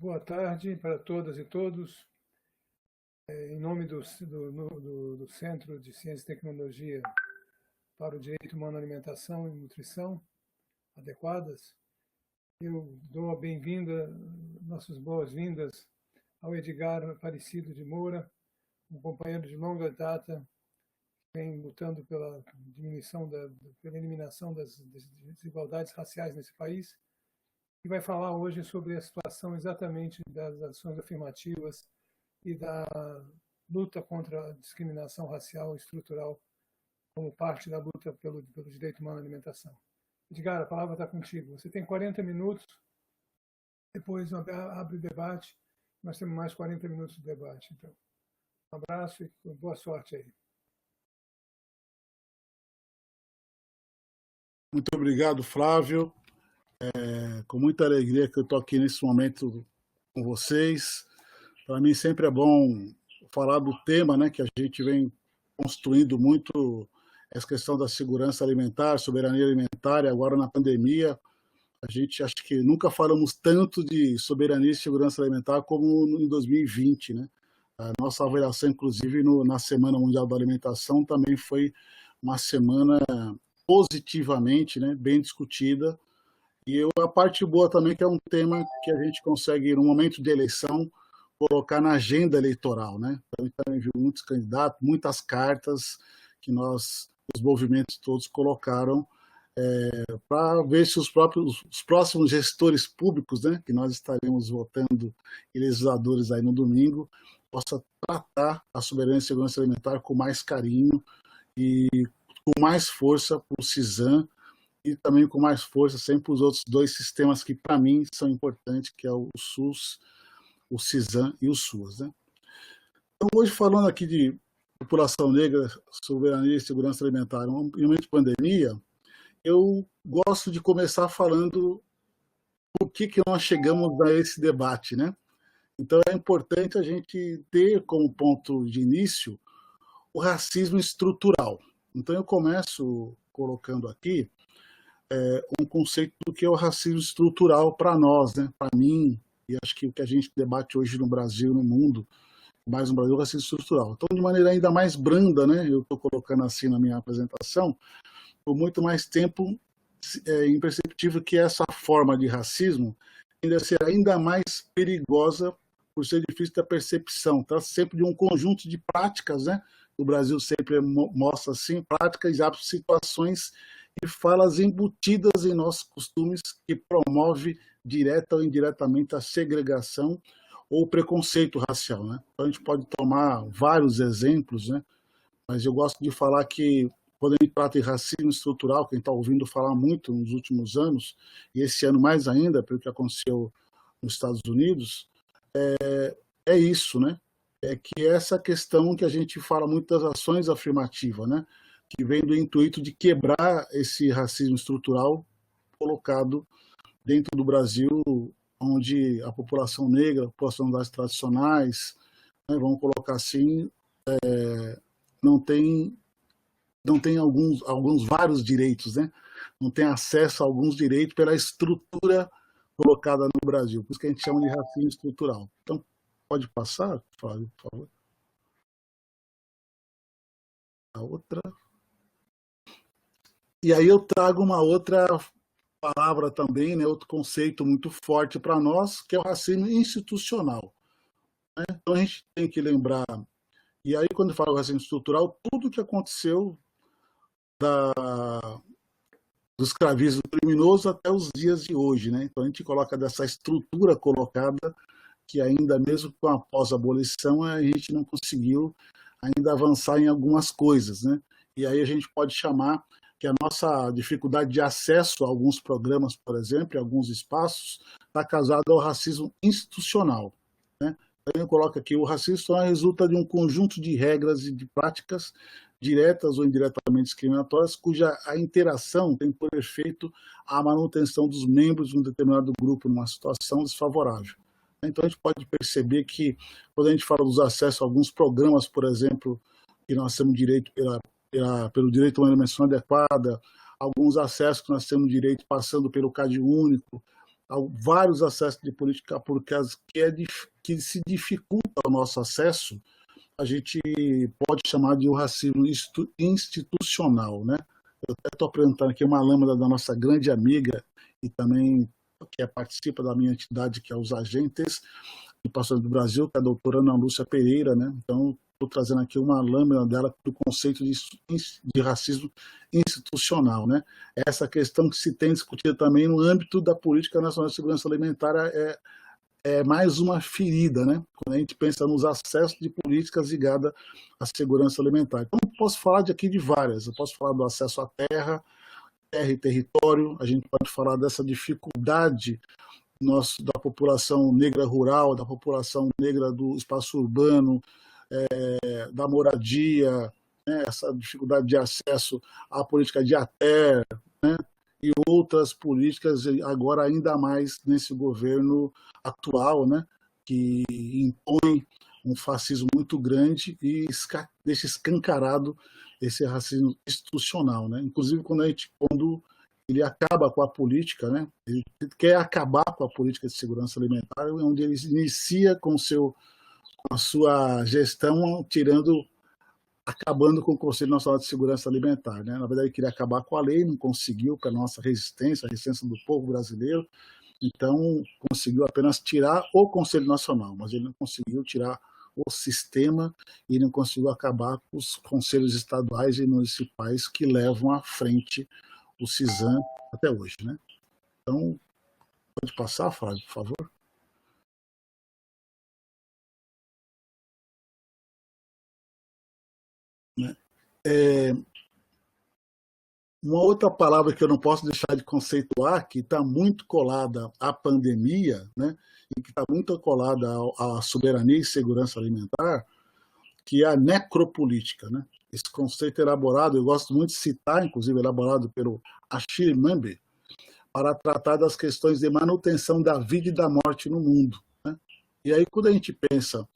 Boa tarde para todas e todos. Em nome do Centro de Ciência e Tecnologia para o Direito Humano à Alimentação e Nutrição Adequadas, eu dou a bem-vinda, nossas boas-vindas ao Edgar Aparecido de Moura, um companheiro de longa data, que vem lutando pela eliminação das desigualdades raciais nesse país, e vai falar hoje sobre a situação exatamente das ações afirmativas e da luta contra a discriminação racial e estrutural como parte da luta pelo direito humano à alimentação. Edgar, a palavra está contigo. Você tem 40 minutos, depois abre o debate, nós temos mais 40 minutos de debate. Então, um abraço e boa sorte aí. Muito obrigado, Flávio. Com muita alegria que eu estou aqui nesse momento com vocês. Para mim sempre é bom falar do tema, né, que a gente vem construindo muito, essa questão da segurança alimentar, soberania alimentar, e agora na pandemia, a gente acho que nunca falamos tanto de soberania e segurança alimentar como em 2020, né? A nossa avaliação, inclusive, na Semana Mundial da Alimentação, também foi uma semana positivamente, né, bem discutida. E a parte boa também que é um tema que a gente consegue, no momento de eleição, colocar na agenda eleitoral, né? Então, a gente também viu muitos candidatos, muitas cartas que os movimentos todos colocaram para ver se os próximos gestores públicos, né, que nós estaremos votando e legisladores aí no domingo, possa tratar a soberania e segurança alimentar com mais carinho e com mais força para o CISAM e também com mais força sempre para os outros dois sistemas que, para mim, são importantes, que é o SUS, o CISAM e o SUAS, né? Então, hoje, falando aqui de população negra, soberania e segurança alimentar, em um momento de pandemia, eu gosto de começar falando por que nós chegamos a esse debate, né? Então, é importante a gente ter como ponto de início o racismo estrutural. Então, eu começo colocando aqui um conceito do que é o racismo estrutural para nós, né? Para mim, e acho que o que a gente debate hoje no Brasil, no mundo, mais no Brasil, é o racismo estrutural. Então, de maneira ainda mais branda, né? Eu estou colocando assim na minha apresentação, por muito mais tempo é imperceptível que essa forma de racismo ainda será ainda mais perigosa por ser difícil da percepção. Trata sempre de um conjunto de práticas, né? O Brasil sempre mostra assim, práticas e situações e falas embutidas em nossos costumes que promove direta ou indiretamente a segregação ou preconceito racial, né? Então a gente pode tomar vários exemplos, né? Mas eu gosto de falar que quando a gente trata de racismo estrutural, que a gente está ouvindo falar muito nos últimos anos, e esse ano mais ainda, pelo que aconteceu nos Estados Unidos, é isso, né? É que essa questão que a gente fala muito das ações afirmativas, né? Que vem do intuito de quebrar esse racismo estrutural colocado dentro do Brasil, onde a população negra, a população das tradicionais, né, vamos colocar assim, não tem vários direitos, né? Não tem acesso a alguns direitos pela estrutura colocada no Brasil, por isso que a gente chama de racismo estrutural. Então, pode passar, Flávio, por favor. A outra. E aí eu trago uma outra palavra também, né, outro conceito muito forte para nós, que é o racismo institucional, né? Então a gente tem que lembrar, e aí quando fala racismo estrutural, tudo que aconteceu do escravismo criminoso até os dias de hoje, né? Então a gente coloca dessa estrutura colocada que ainda mesmo com a pós-abolição a gente não conseguiu ainda avançar em algumas coisas, né? E aí a gente pode chamar que a nossa dificuldade de acesso a alguns programas, por exemplo, em alguns espaços, está casada ao racismo institucional, né? Então eu coloco aqui, o racismo institucional resulta de um conjunto de regras e de práticas diretas ou indiretamente discriminatórias, cuja a interação tem por efeito a manutenção dos membros de um determinado grupo numa situação desfavorável. Então a gente pode perceber que quando a gente fala dos acessos a alguns programas, por exemplo, que nós temos direito pelo direito a uma alimentação adequada, alguns acessos que nós temos direito passando pelo CadÚnico, vários acessos de política pública que se dificulta o nosso acesso, a gente pode chamar de um racismo institucional, né? Eu até estou apresentando aqui uma lâmina da nossa grande amiga e também que participa da minha entidade, que é os Agentes de Passagens do Brasil, que é a doutora Ana Lúcia Pereira, né? Então, estou trazendo aqui uma lâmina dela do conceito de racismo institucional, né? Essa questão que se tem discutido também no âmbito da Política Nacional de Segurança Alimentar é mais uma ferida, né? Quando a gente pensa nos acessos de políticas ligadas à segurança alimentar. Então, eu posso falar aqui de várias. Eu posso falar do acesso à terra e território, a gente pode falar dessa dificuldade da população negra rural, da população negra do espaço urbano, da moradia, né? Essa dificuldade de acesso à política de ATER, né? E outras políticas, agora ainda mais nesse governo atual, né? Que impõe um fascismo muito grande e deixa escancarado esse racismo institucional, né? Inclusive quando ele acaba com a política, né? Ele quer acabar com a política de segurança alimentar, onde ele inicia com a sua gestão acabando com o Conselho Nacional de Segurança Alimentar, né? Na verdade, ele queria acabar com a lei, não conseguiu, pela nossa resistência, a resistência do povo brasileiro, então conseguiu apenas tirar o Conselho Nacional, mas ele não conseguiu tirar o sistema e não conseguiu acabar com os conselhos estaduais e municipais que levam à frente o CISAM até hoje, né? Então, pode passar, Flávio, por favor? Né? Uma outra palavra que eu não posso deixar de conceituar, que está muito colada à pandemia, né, e que está muito colada à soberania e segurança alimentar, que é a necropolítica, né? Esse conceito elaborado, eu gosto muito de citar, inclusive elaborado pelo Achille Mbembe, para tratar das questões de manutenção da vida e da morte no mundo, né? E aí, quando a gente pensa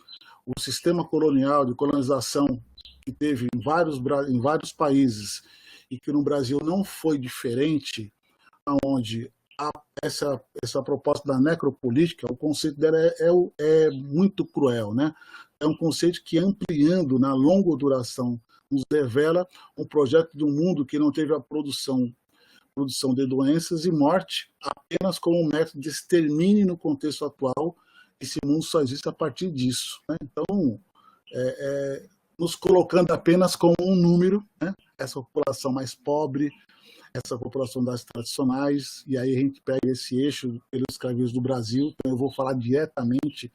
o sistema colonial de colonização que teve em vários países e que no Brasil não foi diferente, onde essa proposta da necropolítica, o conceito dela é muito cruel, né? É um conceito que, ampliando na longa duração, nos revela um projeto de um mundo que não teve a produção de doenças e morte apenas como um método de extermínio no contexto atual. Esse mundo só existe a partir disso, né? Então, nos colocando apenas como um número, né? Essa população mais pobre, essa população das tradicionais, e aí a gente pega esse eixo pelos escravistas do Brasil, então eu vou falar diretamente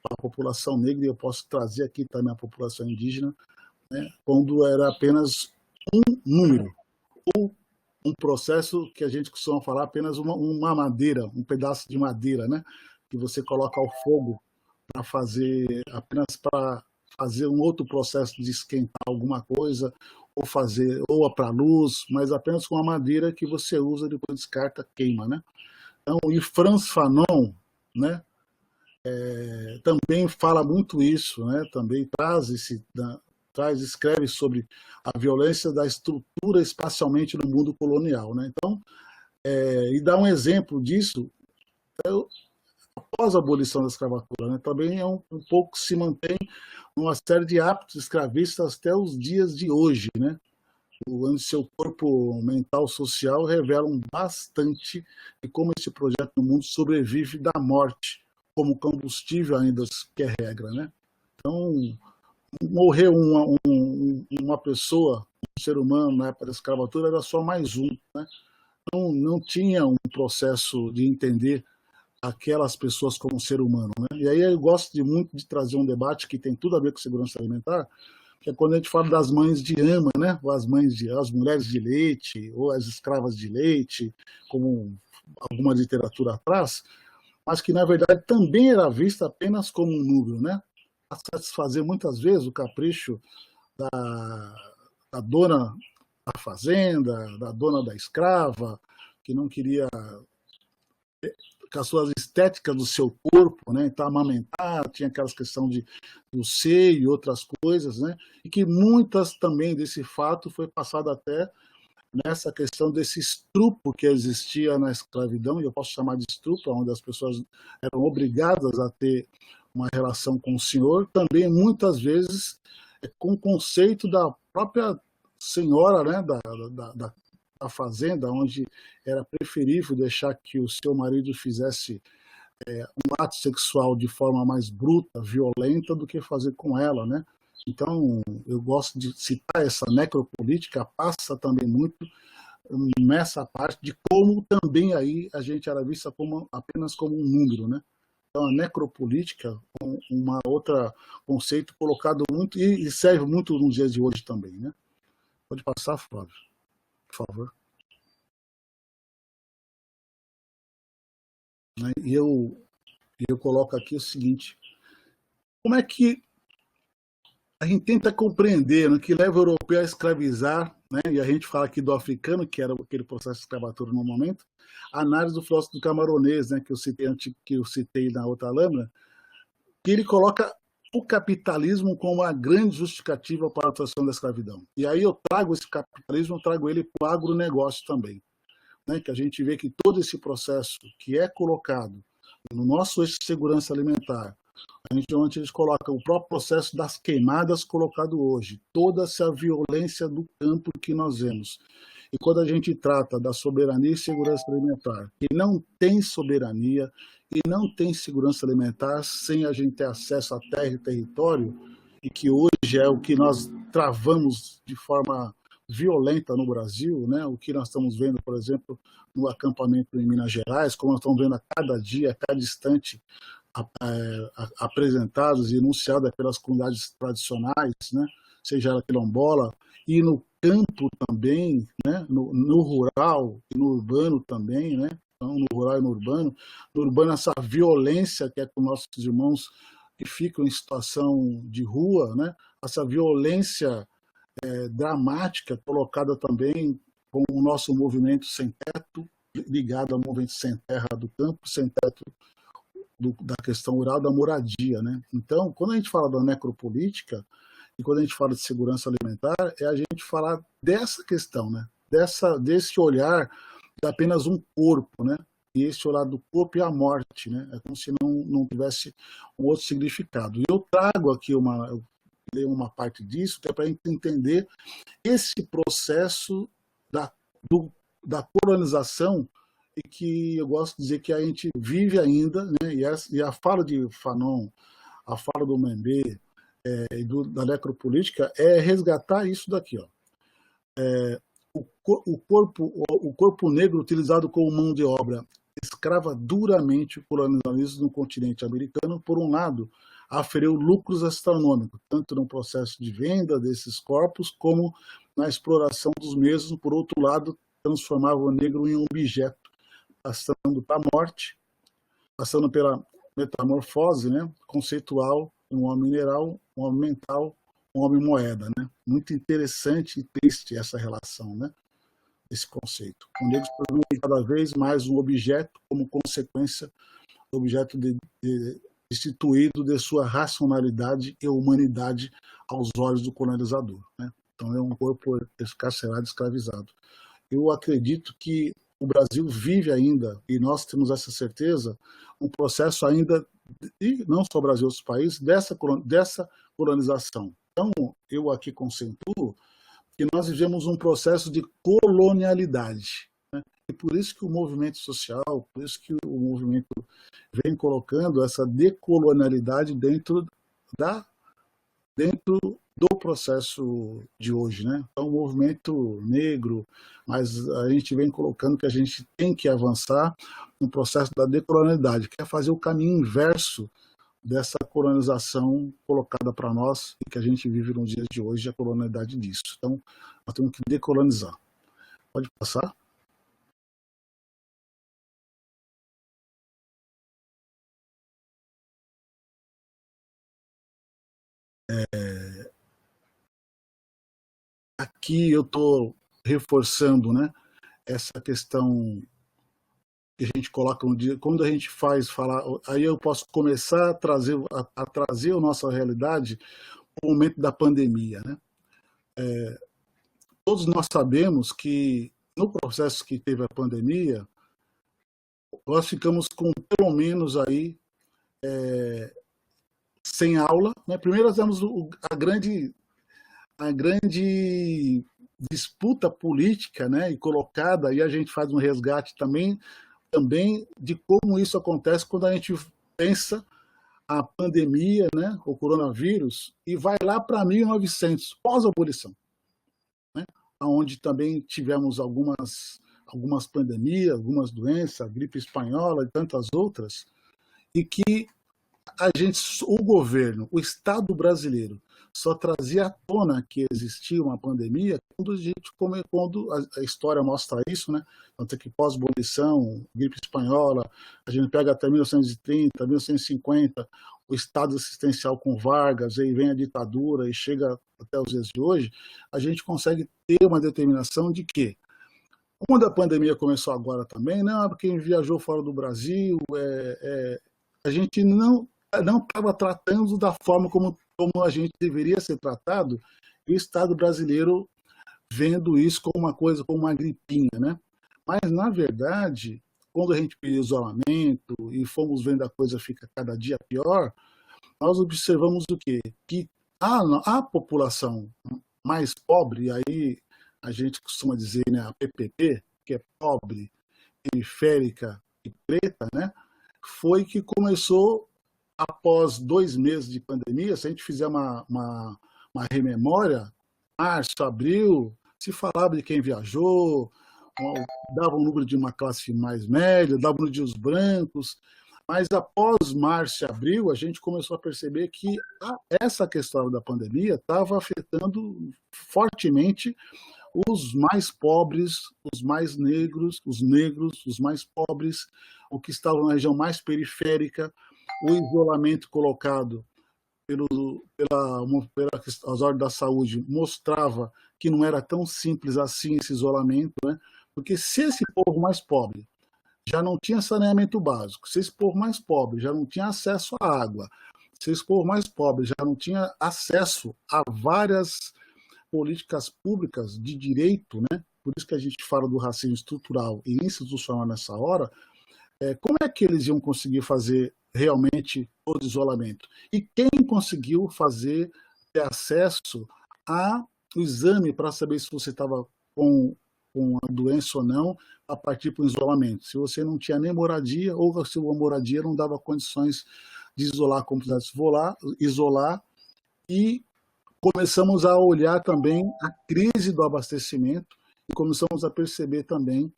para a população negra, e eu posso trazer aqui também a população indígena, né? Quando era apenas um número, ou um processo que a gente costuma falar apenas uma madeira, um pedaço de madeira, né? Que você coloca ao fogo apenas para fazer um outro processo de esquentar alguma coisa, ou para a luz, mas apenas com a madeira que você usa, depois descarta, queima, né? Então, e Frantz Fanon, né, também fala muito isso, né? Também escreve sobre a violência da estrutura espacialmente no mundo colonial, né? Então, e dá um exemplo disso após a abolição da escravatura, né? Também um pouco se mantém uma série de hábitos escravistas até os dias de hoje, né? Onde seu corpo mental social revelam bastante de como esse projeto no mundo sobrevive da morte como combustível ainda, que é regra, né? Então, morreu uma pessoa, um ser humano na época da escravatura, era só mais um, né? Não tinha um processo de entender aquelas pessoas como ser humano, né? E aí eu gosto muito de trazer um debate que tem tudo a ver com segurança alimentar, que é quando a gente fala das mães de ama, né? Ou as mulheres de leite, ou as escravas de leite, como alguma literatura atrás, mas que na verdade também era vista apenas como um número, né? A satisfazer muitas vezes o capricho da dona da fazenda, da dona da escrava, que não queria, com as suas estéticas do seu corpo, né? Então, amamentar, tinha aquelas questões do seio e outras coisas, né? E que muitas também desse fato foi passado até nessa questão desse estupro que existia na escravidão, e eu posso chamar de estupro, onde as pessoas eram obrigadas a ter uma relação com o senhor, também muitas vezes com o conceito da própria senhora, né, da fazenda, onde era preferível deixar que o seu marido fizesse um ato sexual de forma mais bruta, violenta, do que fazer com ela, né? Então, eu gosto de citar essa necropolítica, passa também muito nessa parte de como também aí a gente era vista como, apenas como um número, né? Então, a necropolítica, uma outra conceito colocado muito, e serve muito nos dias de hoje também, né? Pode passar, Flávio, por favor. E eu coloco aqui o seguinte: como é que a gente tenta compreender o que leva o europeu a escravizar, né? E a gente fala aqui do africano, que era aquele processo escravatório no momento, a análise do filósofo do camaronês, né, que eu citei na outra lâmina, que ele coloca o capitalismo como a grande justificativa para a atuação da escravidão. E aí eu trago esse capitalismo, eu trago ele para o agronegócio também, né, que a gente vê que todo esse processo que é colocado no nosso eixo de segurança alimentar, onde a gente coloca o próprio processo das queimadas colocado hoje, toda essa violência do campo que nós vemos. E quando a gente trata da soberania e segurança alimentar, que não tem soberania e não tem segurança alimentar sem a gente ter acesso à terra e território, e que hoje é o que nós travamos de forma violenta no Brasil, né? O que nós estamos vendo, por exemplo, no acampamento em Minas Gerais, como nós estamos vendo a cada dia, a cada instante, apresentadas e enunciadas pelas comunidades tradicionais, né? Seja ela quilombola, e no campo também, né? No rural e no urbano também, né? Então, no rural e no urbano essa violência que é com nossos irmãos que ficam em situação de rua, né? Essa violência dramática colocada também com o nosso movimento sem teto, ligado ao movimento sem terra do campo, sem teto da questão rural, da moradia, né? Então, quando a gente fala da necropolítica e quando a gente fala de segurança alimentar, é a gente falar dessa questão, né? Desse olhar de apenas um corpo, né? E esse olhar do corpo e a morte, né? É como se não tivesse um outro significado. E eu trago aqui uma parte disso, que é para a gente entender esse processo da colonização, e que eu gosto de dizer que a gente vive ainda, né? E a fala de Fanon, a fala do Mbembe e da necropolítica é resgatar isso daqui, ó. O corpo negro utilizado como mão de obra escrava duramente o colonialismo no continente americano, por um lado, aferiu lucros astronômicos, tanto no processo de venda desses corpos, como na exploração dos mesmos, por outro lado, transformava o negro em um objeto, passando para a morte, passando pela metamorfose, né, conceitual, um homem mineral, um homem mental, um homem moeda, né? Muito interessante e triste essa relação, né? Esse conceito. O negro se tornou cada vez mais um objeto, como consequência, objeto destituído de sua racionalidade e humanidade aos olhos do colonizador, né? Então é um corpo escarcerado, escravizado. Eu acredito que o Brasil vive ainda, e nós temos essa certeza, um processo ainda, e não só o Brasil, outros países, dessa colonização. Então, eu aqui concentro que nós vivemos um processo de colonialidade, né? E por isso que o movimento social, por isso que o movimento vem colocando essa decolonialidade dentro do processo de hoje, né? Então, o movimento negro, mas a gente vem colocando que a gente tem que avançar no processo da decolonialidade, que é fazer o caminho inverso dessa colonização colocada para nós e que a gente vive nos dias de hoje, a colonialidade disso. Então, nós temos que decolonizar. Pode passar? Aqui eu estou reforçando, né, essa questão que a gente coloca no dia, quando a gente falar, aí eu posso começar a trazer a nossa realidade no momento da pandemia, né? todos nós sabemos que no processo que teve a pandemia, nós ficamos com pelo menos aí sem aula, né? Primeiro nós temos a grande disputa política, né? E colocada, aí a gente faz um resgate também de como isso acontece quando a gente pensa a pandemia, né? O coronavírus, e vai lá para 1900, pós-abolição, né? Onde também tivemos algumas pandemias, algumas doenças, a gripe espanhola e tantas outras, e que o governo, o Estado brasileiro, só trazia à tona que existia uma pandemia quando a história mostra isso, né? Tanto que pós-abolição, gripe espanhola, a gente pega até 1930, 1950, o Estado assistencial com Vargas, aí vem a ditadura e chega até os dias de hoje, a gente consegue ter uma determinação de que, quando a pandemia começou agora também, não, quem viajou fora do Brasil, a gente não estava tratando da forma como a gente deveria ser tratado, e o Estado brasileiro vendo isso como uma coisa, como uma gripinha, né? Mas, na verdade, quando a gente pediu isolamento e fomos vendo a coisa fica cada dia pior, nós observamos o quê? Que a população mais pobre, aí a gente costuma dizer, né, a PPP, que é pobre, periférica e preta, né, foi que começou após 2 meses de pandemia. Se a gente fizer uma rememória, março, abril, se falava de quem viajou, dava um número de uma classe mais média, dava um número de os brancos, mas após março e abril, a gente começou a perceber que essa questão da pandemia estava afetando fortemente os mais pobres, os mais negros, os mais pobres, o que estavam na região mais periférica, o isolamento colocado pelas ordens da saúde mostrava que não era tão simples assim esse isolamento, né? Porque se esse povo mais pobre já não tinha saneamento básico, se esse povo mais pobre já não tinha acesso à água, se esse povo mais pobre já não tinha acesso a várias políticas públicas de direito, né? Por isso que a gente fala do racismo estrutural e institucional nessa hora, como é que eles iam conseguir fazer realmente todo isolamento? E quem conseguiu ter acesso ao exame para saber se você estava com a doença ou não, a partir para o isolamento? Se você não tinha nem moradia, ou se a moradia não dava condições de isolar a comunidade, isolar, e começamos a olhar também a crise do abastecimento e começamos a perceber também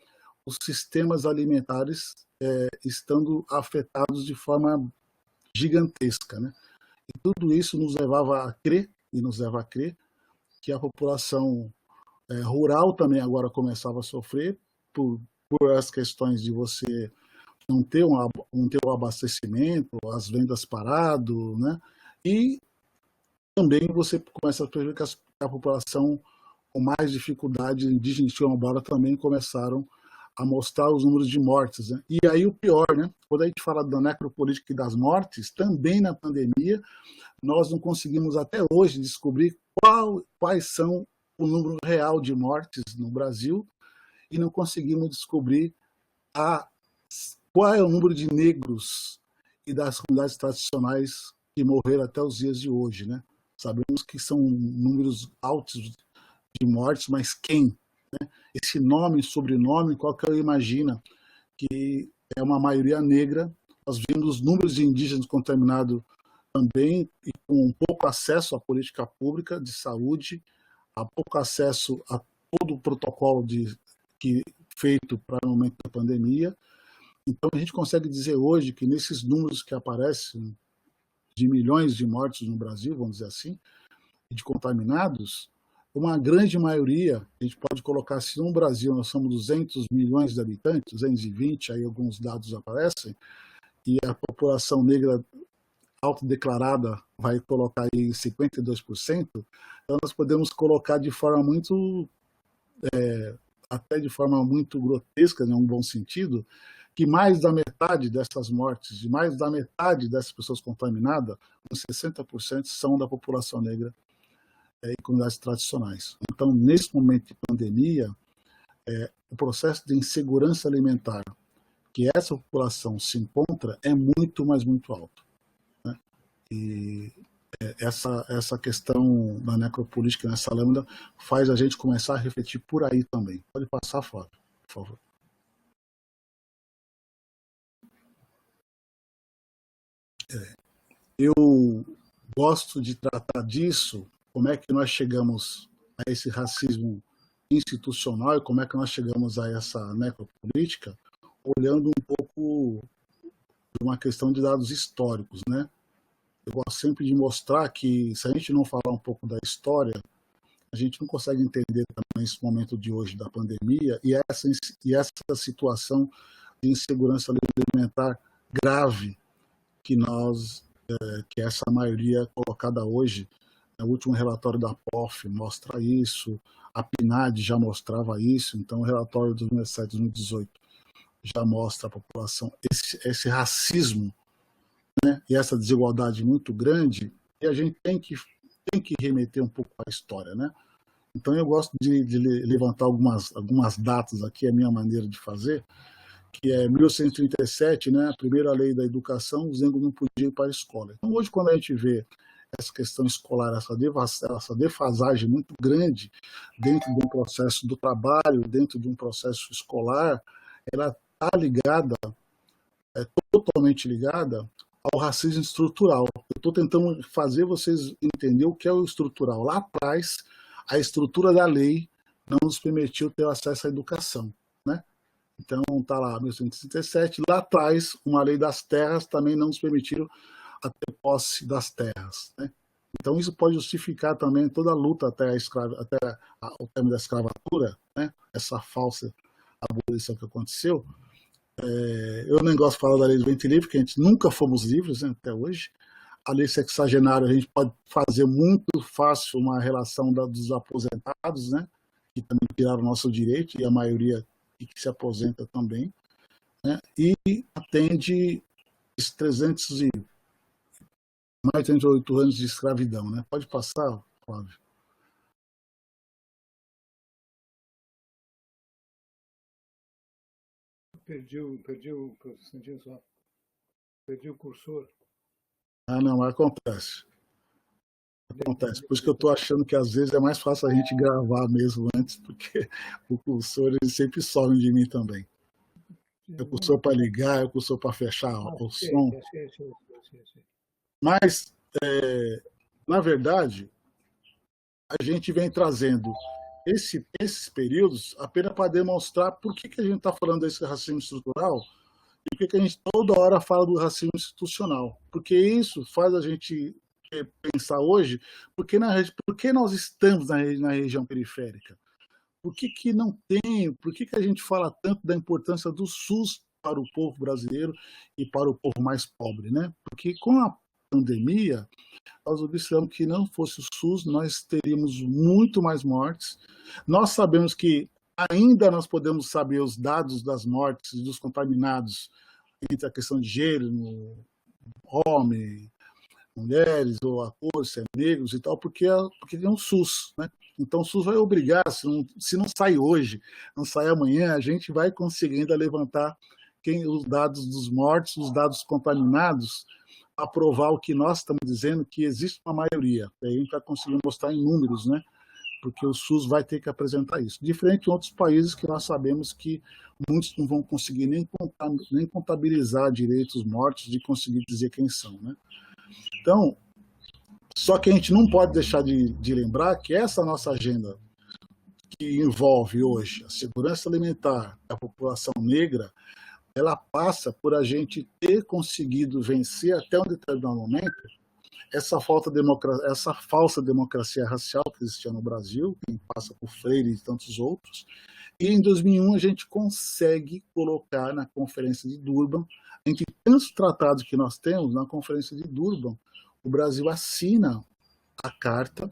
os sistemas alimentares estando afetados de forma gigantesca, né? E tudo isso nos levava a crer, e nos leva a crer, que a população rural também agora começava a sofrer por as questões de você não ter um abastecimento, as vendas parado, né? E também você começa a perceber que a população com mais dificuldade, indígena e quilombola, também começaram a mostrar os números de mortes, né? E aí o pior, né? Quando a gente fala da necropolítica e das mortes, também na pandemia, nós não conseguimos até hoje descobrir quais são o número real de mortes no Brasil, e não conseguimos descobrir qual é o número de negros e das comunidades tradicionais que morreram até os dias de hoje, né? Sabemos que são números altos de mortes, mas quem? Né? Esse nome, sobrenome, qualquer um imagina que é uma maioria negra. Nós vimos os números de indígenas contaminados também, e com pouco acesso à política pública de saúde, a pouco acesso a todo o protocolo feito para o momento da pandemia. Então a gente consegue dizer hoje que nesses números que aparecem de milhões de mortes no Brasil, vamos dizer assim, de contaminados, uma grande maioria, a gente pode colocar, se no Brasil nós somos 200 milhões de habitantes, 220, aí alguns dados aparecem, e a população negra autodeclarada vai colocar aí 52%, então nós podemos colocar de forma até de forma muito grotesca, em um bom sentido, que mais da metade dessas mortes, de mais da metade dessas pessoas contaminadas, uns 60% são da população negra e comunidades tradicionais. Então, nesse momento de pandemia, o processo de insegurança alimentar que essa população se encontra é muito, mas muito alto, né? E essa questão da necropolítica nessa lâmina faz a gente começar a refletir por aí também. Pode passar, Flávio, por favor. Eu gosto de tratar disso, como é que nós chegamos a esse racismo institucional e como é que nós chegamos a essa necropolítica, olhando um pouco de uma questão de dados históricos, né? Eu gosto sempre de mostrar que, se a gente não falar um pouco da história, a gente não consegue entender também esse momento de hoje da pandemia e essa situação de insegurança alimentar grave que essa maioria colocada hoje. O último relatório da POF mostra isso, a PNAD já mostrava isso, então o relatório de 2017 e 2018 já mostra a população, esse racismo, né, e essa desigualdade muito grande, e a gente tem que remeter um pouco à história, né? Então eu gosto de levantar algumas datas aqui, a minha maneira de fazer, que é 1837, né, a primeira lei da educação, os negros não podiam ir para a escola. Então hoje, quando a gente vê essa questão escolar, essa defasagem muito grande dentro de um processo do trabalho, dentro de um processo escolar, ela está ligada, totalmente ligada ao racismo estrutural. Eu estou tentando fazer vocês entender o que é o estrutural. Lá atrás, a estrutura da lei não nos permitiu ter acesso à educação, né? Então, está lá, 1937, lá atrás, uma lei das terras também não nos permitiu a ter posse das terras, né? Então, isso pode justificar também toda a luta até o término da escravatura, né? Essa falsa abolição que aconteceu. Eu nem gosto de falar da lei do ventre livre, porque a gente nunca fomos livres, né, até hoje. A lei sexagenária, a gente pode fazer muito fácil uma relação dos aposentados, né, que também tiraram o nosso direito, e a maioria que se aposenta também, né, e atende mais de 38 anos de escravidão, né? Pode passar, Flávio? Perdi o Santinho só. Perdi o cursor. Ah, não, acontece. Acontece. Por isso que eu estou achando que às vezes é mais fácil a gente gravar mesmo antes, porque o cursor ele sempre some de mim também. É o cursor para ligar, é o cursor para fechar o som. Mas, na verdade, a gente vem trazendo esses períodos apenas para demonstrar por que a gente está falando desse racismo estrutural e por que a gente toda hora fala do racismo institucional. Porque isso faz a gente pensar hoje por que nós estamos na região periférica. Por que não tem, por que a gente fala tanto da importância do SUS para o povo brasileiro e para o povo mais pobre, né? Porque com a pandemia, nós observamos que não fosse o SUS, nós teríamos muito mais mortes. Nós sabemos que ainda nós podemos saber os dados das mortes dos contaminados entre a questão de gênero, homem, mulheres, ou a cor, se é negros e tal, porque tem um SUS, né? Então o SUS vai obrigar, se não sai hoje, não sai amanhã, a gente vai conseguir ainda levantar os dados dos mortos, os dados contaminados, a provar o que nós estamos dizendo, que existe uma maioria. E aí a gente vai conseguir mostrar em números, né? Porque o SUS vai ter que apresentar isso. Diferente de outros países que nós sabemos que muitos não vão conseguir nem contabilizar direito os mortos, de conseguir dizer quem são, né? Então, só que a gente não pode deixar de lembrar que essa nossa agenda, que envolve hoje a segurança alimentar da população negra, ela passa por a gente ter conseguido vencer até um determinado momento essa falsa democracia racial que existia no Brasil, que passa por Freire e tantos outros. E em 2001 a gente consegue colocar na Conferência de Durban, entre tantos tratados que nós temos, na Conferência de Durban, o Brasil assina a carta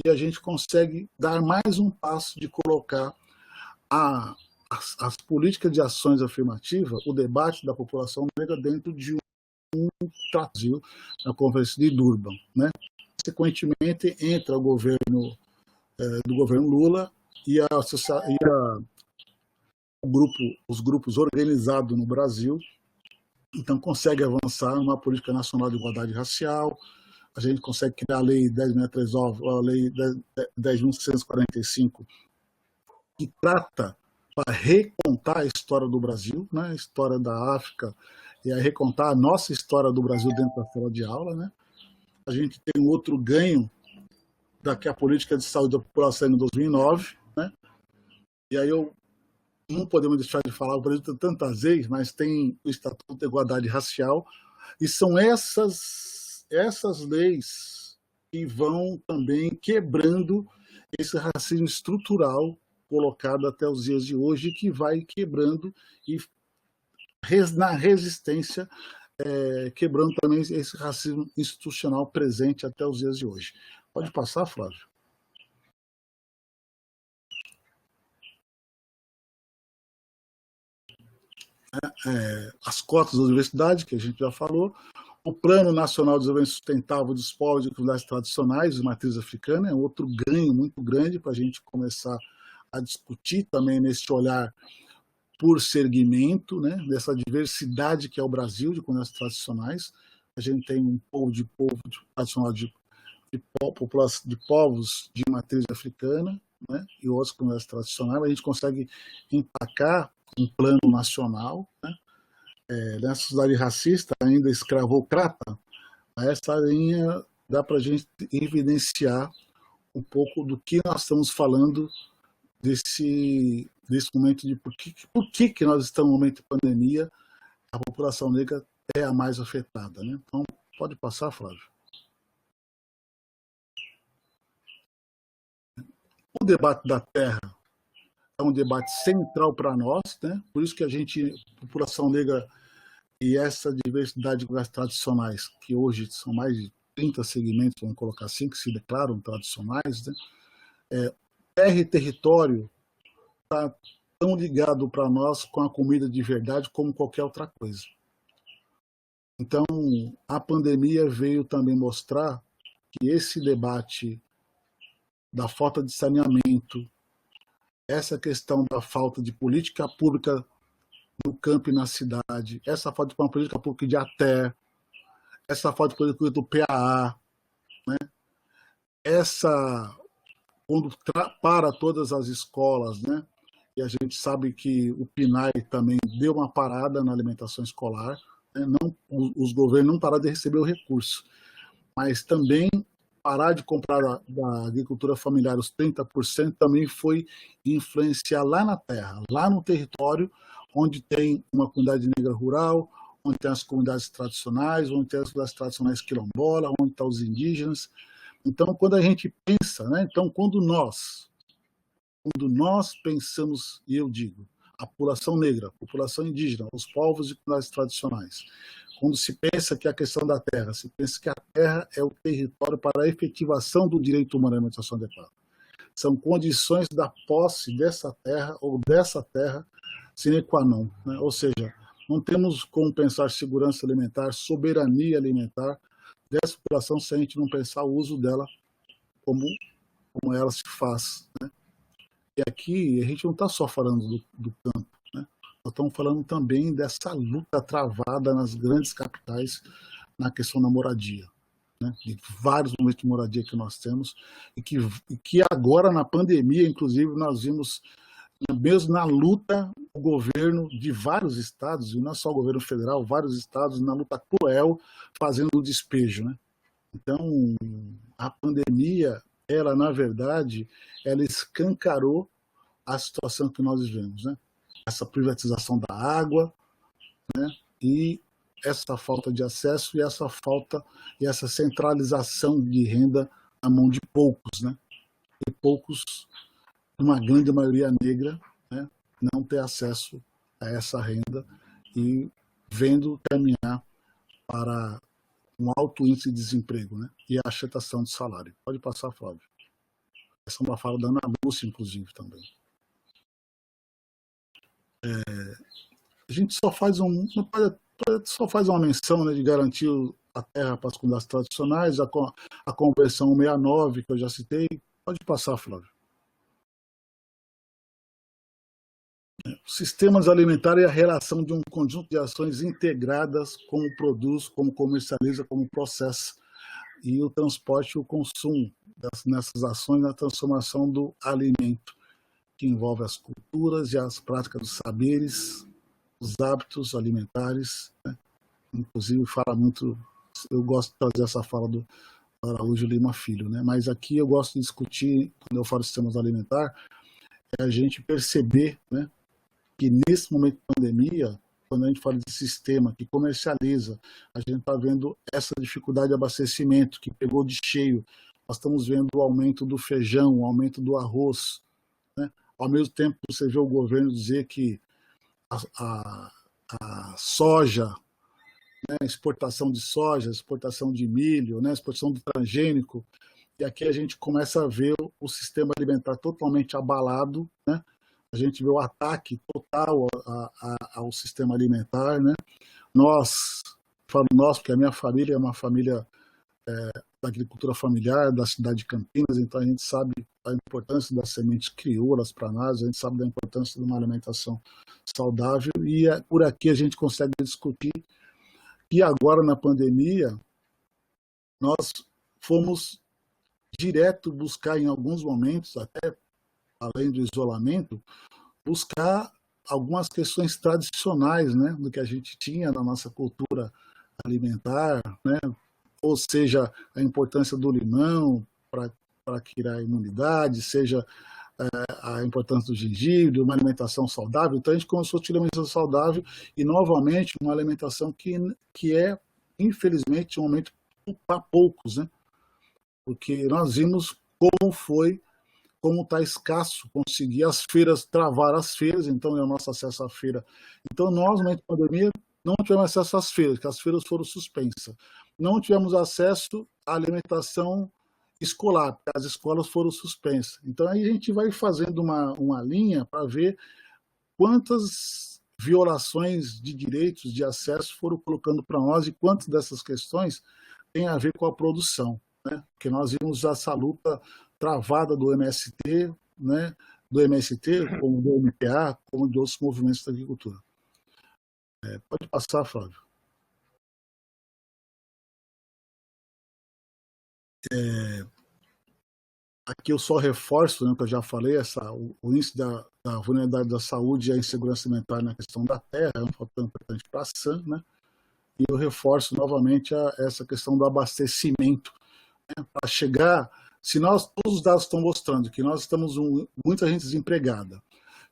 e a gente consegue dar mais um passo de colocar as políticas de ações afirmativas, o debate da população negra dentro de um tratado na Conferência de Durban, né? consequentemente, entra o governo do governo Lula e os grupos organizados no Brasil, então consegue avançar numa política nacional de igualdade racial, a gente consegue criar a Lei 10.639, a Lei 10.645, que trata para recontar a história do Brasil, né, a história da África, e a recontar a nossa história do Brasil dentro da sala de aula. Né. A gente tem um outro ganho, que é a política de saúde da população em 2009, né, e aí não podemos deixar de falar, o Brasil tem tantas leis, mas tem o Estatuto de Igualdade Racial, e são essas leis que vão também quebrando esse racismo estrutural colocado até os dias de hoje, que vai quebrando e na resistência, quebrando também esse racismo institucional presente até os dias de hoje. Pode passar, Flávio. As cotas da universidade, que a gente já falou, o Plano Nacional de Desenvolvimento Sustentável dos Povos e Comunidades Tradicionais de matriz africana é outro ganho muito grande para a gente começar a discutir também nesse olhar por segmento, né, dessa diversidade que é o Brasil de comunidades tradicionais. A gente tem um povo tradicional de povos de matriz africana, né, e outras comunidades tradicionais, mas a gente consegue empacar um plano nacional, né, nessa sociedade racista, ainda escravocrata. Essa linha dá para a gente evidenciar um pouco do que nós estamos falando desse momento de por que nós estamos no momento de pandemia, a população negra é a mais afetada. Né? Então, pode passar, Flávio. O debate da terra é um debate central para nós, né? Por isso que a população negra e essa diversidade das tradicionais, que hoje são mais de 30 segmentos, vamos colocar assim, que se declaram tradicionais, né? Terra e território está tão ligado para nós com a comida de verdade como qualquer outra coisa. Então, a pandemia veio também mostrar que esse debate da falta de saneamento, essa questão da falta de política pública no campo e na cidade, essa falta de uma política pública de ATE, essa falta de política pública do PAA, né? Quando para todas as escolas, né? E a gente sabe que o PNAE também deu uma parada na alimentação escolar, né? Os governos não pararam de receber o recurso, mas também parar de comprar da agricultura familiar os 30% também foi influenciar lá na terra, lá no território, onde tem uma comunidade negra rural, onde tem as comunidades tradicionais, onde tem as comunidades tradicionais quilombolas, onde estão os indígenas. Então, quando a gente pensa, né? Então, quando nós pensamos, e eu digo, a população negra, a população indígena, os povos e comunidades tradicionais, quando se pensa que a questão da terra, se pensa que a terra é o território para a efetivação do direito humano à alimentação adequada. São condições da posse dessa terra ou dessa terra sine qua non, né? Ou seja, não temos como pensar segurança alimentar, soberania alimentar dessa população se a gente não pensar o uso dela como ela se faz. Né? E aqui a gente não está só falando do campo, né? Nós estamos falando também dessa luta travada nas grandes capitais na questão da moradia, né? De vários momentos de moradia que nós temos e que agora na pandemia, inclusive, nós vimos mesmo na luta o governo de vários estados, e não só o governo federal, vários estados na luta cruel fazendo o despejo, né? Então, a pandemia, ela na verdade, ela escancarou a situação que nós vivemos, né? Essa privatização da água, né? E essa falta de acesso e essa centralização de renda na mão de poucos, né? E poucos, uma grande maioria negra, né? Não ter acesso a essa renda e vendo caminhar para um alto índice de desemprego, né? E a achatação de salário. Pode passar, Flávio. Essa é uma fala da Ana Lúcia, inclusive, também. A gente só faz uma menção, né, de garantir a terra para as comunidades tradicionais, a Convenção 69, que eu já citei. Pode passar, Flávio. Sistemas alimentares é a relação de um conjunto de ações integradas, como produz, como comercializa, como processa, e o transporte e o consumo nessas ações na transformação do alimento, que envolve as culturas e as práticas dos saberes, os hábitos alimentares, né? Inclusive fala muito, eu gosto de trazer essa fala do Araújo Lima Filho, né? Mas aqui eu gosto de discutir, quando eu falo de sistemas alimentares, é a gente perceber, né, que nesse momento de pandemia, quando a gente fala de sistema que comercializa, a gente está vendo essa dificuldade de abastecimento que pegou de cheio. Nós estamos vendo o aumento do feijão, o aumento do arroz, né? Ao mesmo tempo, você vê o governo dizer que a soja, né, exportação de soja, exportação de milho, né, exportação do transgênico, e aqui a gente começa a ver o sistema alimentar totalmente abalado, né? A gente vê o ataque total ao sistema alimentar, né? Falo nós, porque a minha família é uma família da agricultura familiar, da cidade de Campinas, então a gente sabe a importância das sementes crioulas para nós, a gente sabe da importância de uma alimentação saudável, e por aqui a gente consegue discutir. E agora, na pandemia, nós fomos direto buscar, em alguns momentos, até além do isolamento, buscar algumas questões tradicionais, né, do que a gente tinha na nossa cultura alimentar, né, ou seja, a importância do limão para criar imunidade, seja a importância do gengibre, uma alimentação saudável. Então a gente começou a ter uma alimentação saudável e, novamente, uma alimentação que é, infelizmente, um momento para poucos, né? Porque nós vimos como está escasso conseguir as feiras, travar as feiras, então é o nosso acesso à feira. Então nós, no momento da pandemia, não tivemos acesso às feiras, porque as feiras foram suspensas. Não tivemos acesso à alimentação escolar, porque as escolas foram suspensas. Então aí a gente vai fazendo uma linha para ver quantas violações de direitos de acesso foram colocando para nós e quantas dessas questões têm a ver com a produção, né? Porque nós vimos essa luta travada do MST, né? Do MST, como do MPA, como de outros movimentos da agricultura. Pode passar, Flávio. Aqui eu só reforço, né, que eu já falei, o índice da vulnerabilidade da saúde e a insegurança alimentar na questão da terra é um fator importante para a SAM, né? E eu reforço novamente essa questão do abastecimento, né, para chegar. Se todos os dados estão mostrando que nós estamos muita gente desempregada,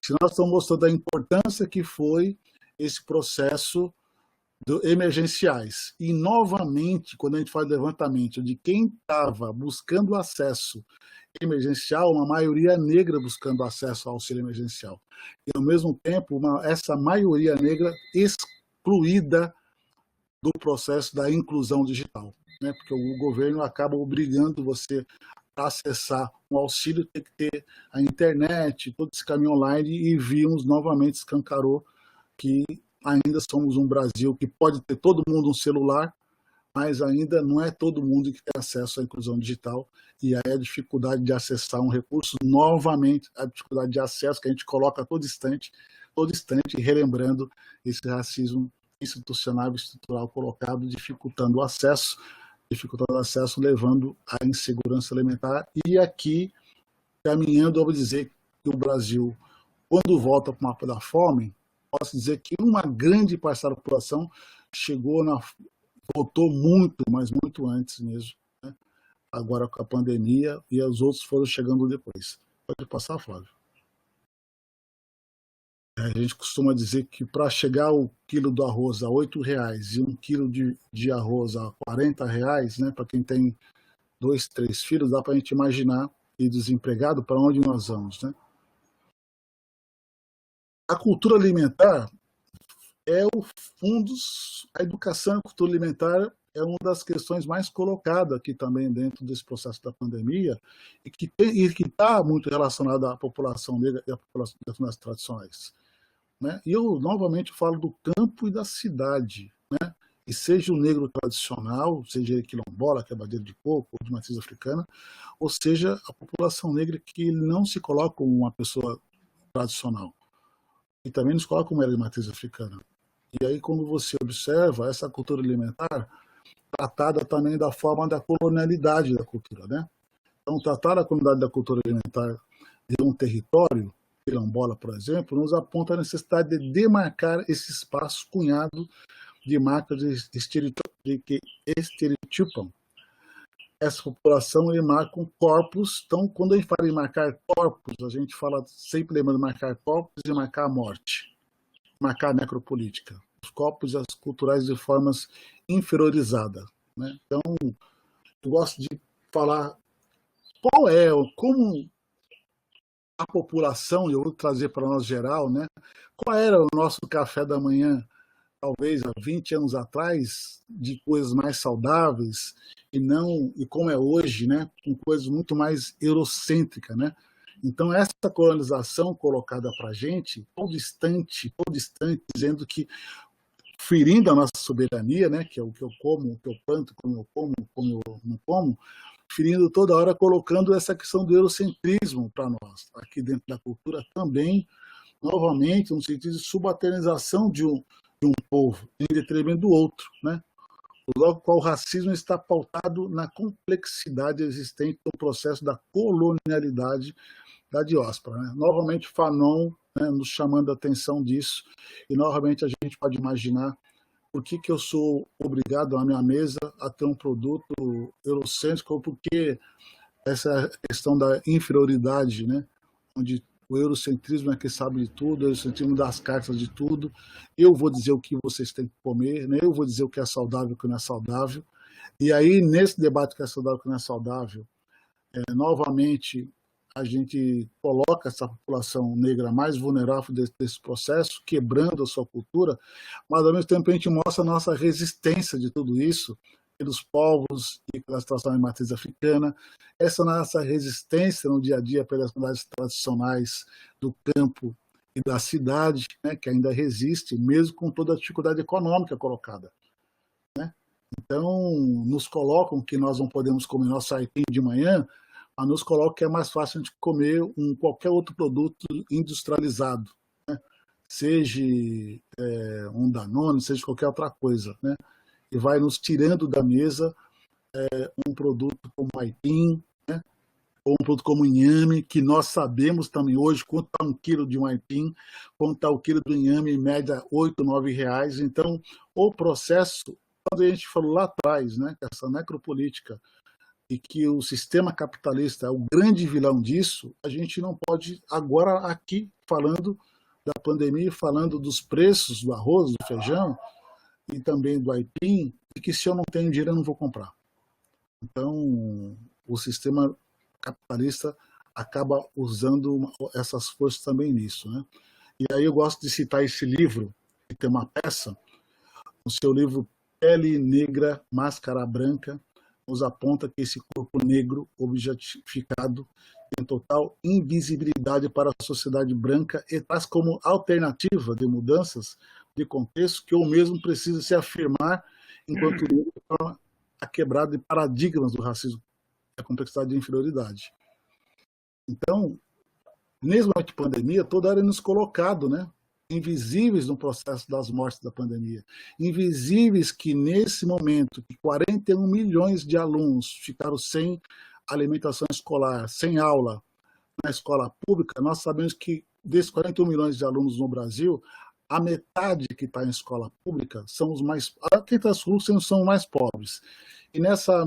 se nós estamos mostrando a importância que foi esse processo emergenciais, e novamente, quando a gente faz levantamento de quem estava buscando acesso emergencial, uma maioria negra buscando acesso ao auxílio emergencial, e ao mesmo tempo essa maioria negra excluída do processo da inclusão digital, né? Porque o governo acaba obrigando você a acessar um auxílio, tem que ter a internet, todo esse caminho online, e vimos novamente, escancarou que ainda somos um Brasil que pode ter todo mundo um celular, mas ainda não é todo mundo que tem acesso à inclusão digital, e aí a dificuldade de acessar um recurso, novamente, a dificuldade de acesso que a gente coloca a todo instante, relembrando esse racismo institucional e estrutural colocado, dificultando o acesso, levando à insegurança alimentar, e aqui, caminhando, eu vou dizer que o Brasil, quando volta para o mapa da fome, posso dizer que uma grande parcela da população voltou muito, mas muito antes mesmo, né? Agora com a pandemia, e os outros foram chegando depois. Pode passar, Flávio? A gente costuma dizer que para chegar o quilo do arroz a R$8 e um quilo de arroz a R$40, né, para quem tem 2, 3 filhos, dá para a gente imaginar, e desempregado, para onde nós vamos, né? A cultura alimentar é a educação e a cultura alimentar é uma das questões mais colocadas aqui também dentro desse processo da pandemia, e que está muito relacionada à população negra e à população das comunidades tradicionais, né? E eu novamente falo do campo e da cidade, né? e seja o negro tradicional, seja ele quilombola, quebradeiro de coco, ou de matriz africana, ou seja a população negra que não se coloca como uma pessoa tradicional, e também nos coloca como era de matriz africana. E aí, quando você observa essa cultura alimentar, tratada também da forma da colonialidade da cultura, né? Então, tratar a comunidade da cultura alimentar de um território, quilombola, por exemplo, nos aponta a necessidade de demarcar esse espaço cunhado de marcas que estereotipam essa população e marcam corpos. Então, quando a gente fala em marcar corpos, a gente fala sempre lembrando de marcar corpos e marcar a morte, marcar a necropolítica, os corpos e as culturais de formas inferiorizadas, né? Então, eu gosto de falar como a população, eu vou trazer para nós geral, né? Qual era o nosso café da manhã, talvez há 20 anos atrás, de coisas mais saudáveis, e como é hoje, né? Com coisas muito mais eurocêntricas, né? Então, essa colonização colocada para a gente, todo distante, dizendo que, ferindo a nossa soberania, né? Que é o que eu como, o que eu planto, como eu não como, ferindo toda hora, colocando essa questão do eurocentrismo para nós, aqui dentro da cultura também, novamente, no sentido de subalternização de um povo em detrimento do outro, né? Logo, qual o racismo está pautado na complexidade existente no processo da colonialidade da diáspora, né? Novamente, Fanon, né, nos chamando a atenção disso, e novamente a gente pode imaginar por que eu sou obrigado na minha mesa a ter um produto eurocêntrico, porque essa questão da inferioridade, né, onde o eurocentrismo é que sabe de tudo, o eurocentrismo dá as cartas de tudo, eu vou dizer o que vocês têm que comer, né, eu vou dizer o que é saudável e o que não é saudável, e aí nesse debate que é saudável e o que não é saudável, novamente a gente coloca essa população negra mais vulnerável desse processo, quebrando a sua cultura, mas ao mesmo tempo a gente mostra a nossa resistência de tudo isso, pelos povos e pela situação de matriz africana, essa nossa resistência no dia a dia pelas comunidades tradicionais do campo e da cidade, né, que ainda resiste, mesmo com toda a dificuldade econômica colocada, né? Então, nos colocam que nós não podemos comer nosso aipim de manhã, mas nos colocam que é mais fácil a gente comer qualquer outro produto industrializado, né? Seja um Danone, seja qualquer outra coisa, né? E vai nos tirando da mesa um produto como aipim, né? Ou um produto como inhame, que nós sabemos também hoje quanto está um quilo de um aipim, quanto está o quilo do inhame, em média R$8, R$9. Então, o processo, quando a gente falou lá atrás, né, essa necropolítica, e que o sistema capitalista é o grande vilão disso, a gente não pode, agora aqui, falando da pandemia, falando dos preços do arroz, do feijão, e também do aipim, e que se eu não tenho dinheiro eu não vou comprar. Então, o sistema capitalista acaba usando essas forças também nisso, né? E aí eu gosto de citar esse livro, que tem uma peça, no seu livro Pele Negra, Máscara Branca, nos aponta que esse corpo negro objetificado tem total invisibilidade para a sociedade branca e traz como alternativa de mudanças de contexto que o mesmo precisa se afirmar enquanto a quebrada de paradigmas do racismo e a complexidade de inferioridade. Então, mesmo a pandemia, toda hora é nos colocado, né? Invisíveis no processo das mortes da pandemia. Invisíveis que, nesse momento, que 41 milhões de alunos ficaram sem alimentação escolar, sem aula na escola pública, nós sabemos que desses 41 milhões de alunos no Brasil, a metade que está em escola pública são os mais... Quem está nos são os mais pobres. E nessa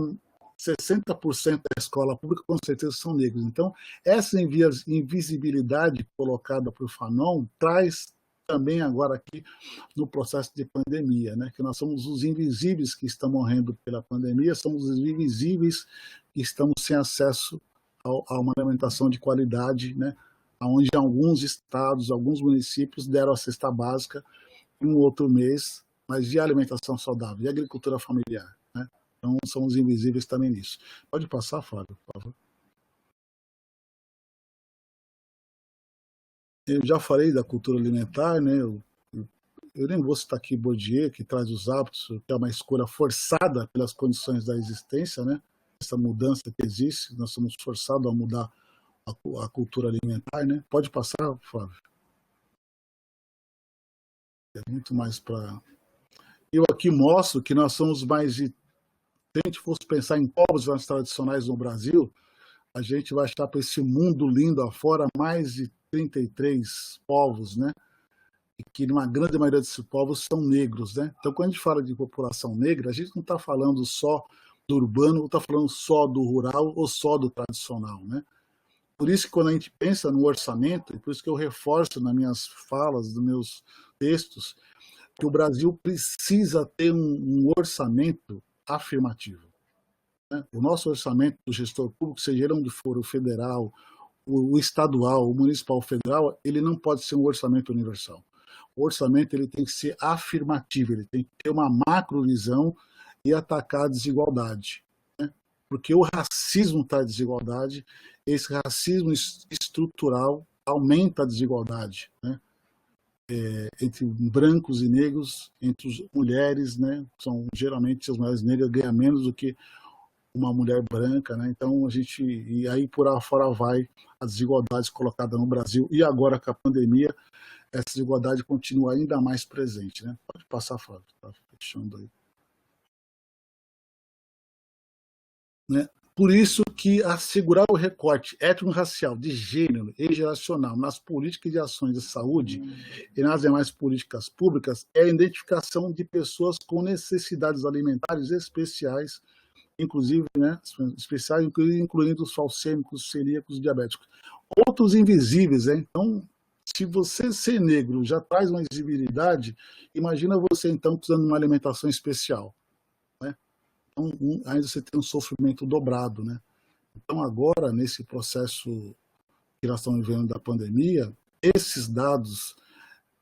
60% da escola pública, com certeza, são negros. Então, essa invisibilidade colocada por Fanon traz também agora aqui no processo de pandemia, né? Que nós somos os invisíveis que estão morrendo pela pandemia, somos os invisíveis que estamos sem acesso a uma alimentação de qualidade, né? Onde alguns estados, alguns municípios deram a cesta básica em um outro mês, mas de alimentação saudável, de agricultura familiar, né? Então, somos invisíveis também nisso. Pode passar, Fábio, por favor. Eu já falei da cultura alimentar, né? eu nem vou citar aqui Bourdieu, que traz os hábitos, que é uma escolha forçada pelas condições da existência, né? Essa mudança que existe, nós somos forçados a mudar a cultura alimentar, né? Pode passar, Flávio? É muito mais para... Eu aqui mostro que nós somos mais de... Se a gente fosse pensar em povos mais tradicionais no Brasil, a gente vai estar para esse mundo lindo afora mais de 33 povos, né? E que uma grande maioria desses povos são negros, né? Então, quando a gente fala de população negra, a gente não está falando só do urbano, ou está falando só do rural ou só do tradicional, né? Por isso que quando a gente pensa no orçamento, e por isso que eu reforço nas minhas falas, nos meus textos, que o Brasil precisa ter um orçamento afirmativo, né? O nosso orçamento do gestor público, seja ele onde for, o federal, o estadual, o municipal, o federal, ele não pode ser um orçamento universal. O orçamento ele tem que ser afirmativo, ele tem que ter uma macrovisão e atacar a desigualdade, né? Porque o racismo traz desigualdade, esse racismo estrutural aumenta a desigualdade, né? Entre brancos e negros, entre as mulheres, né? São geralmente as mulheres negras ganham menos do que uma mulher branca, né? Então a gente, e aí por fora vai as desigualdades colocadas no Brasil, e agora com a pandemia essa desigualdade continua ainda mais presente, né? Pode passar, Flávio, tá fechando aí. Né? Por isso que assegurar o recorte étnico-racial, de gênero e geracional nas políticas de ações de saúde e nas demais políticas públicas é a identificação de pessoas com necessidades alimentares especiais, inclusive, né, especiais, incluindo os falcêmicos, celíacos, diabéticos. Outros invisíveis, né? Então, se você ser negro já traz uma visibilidade, imagina você então precisando de uma alimentação especial, né? Então, ainda você tem um sofrimento dobrado, né? Então agora, nesse processo que nós estamos vivendo da pandemia, esses dados,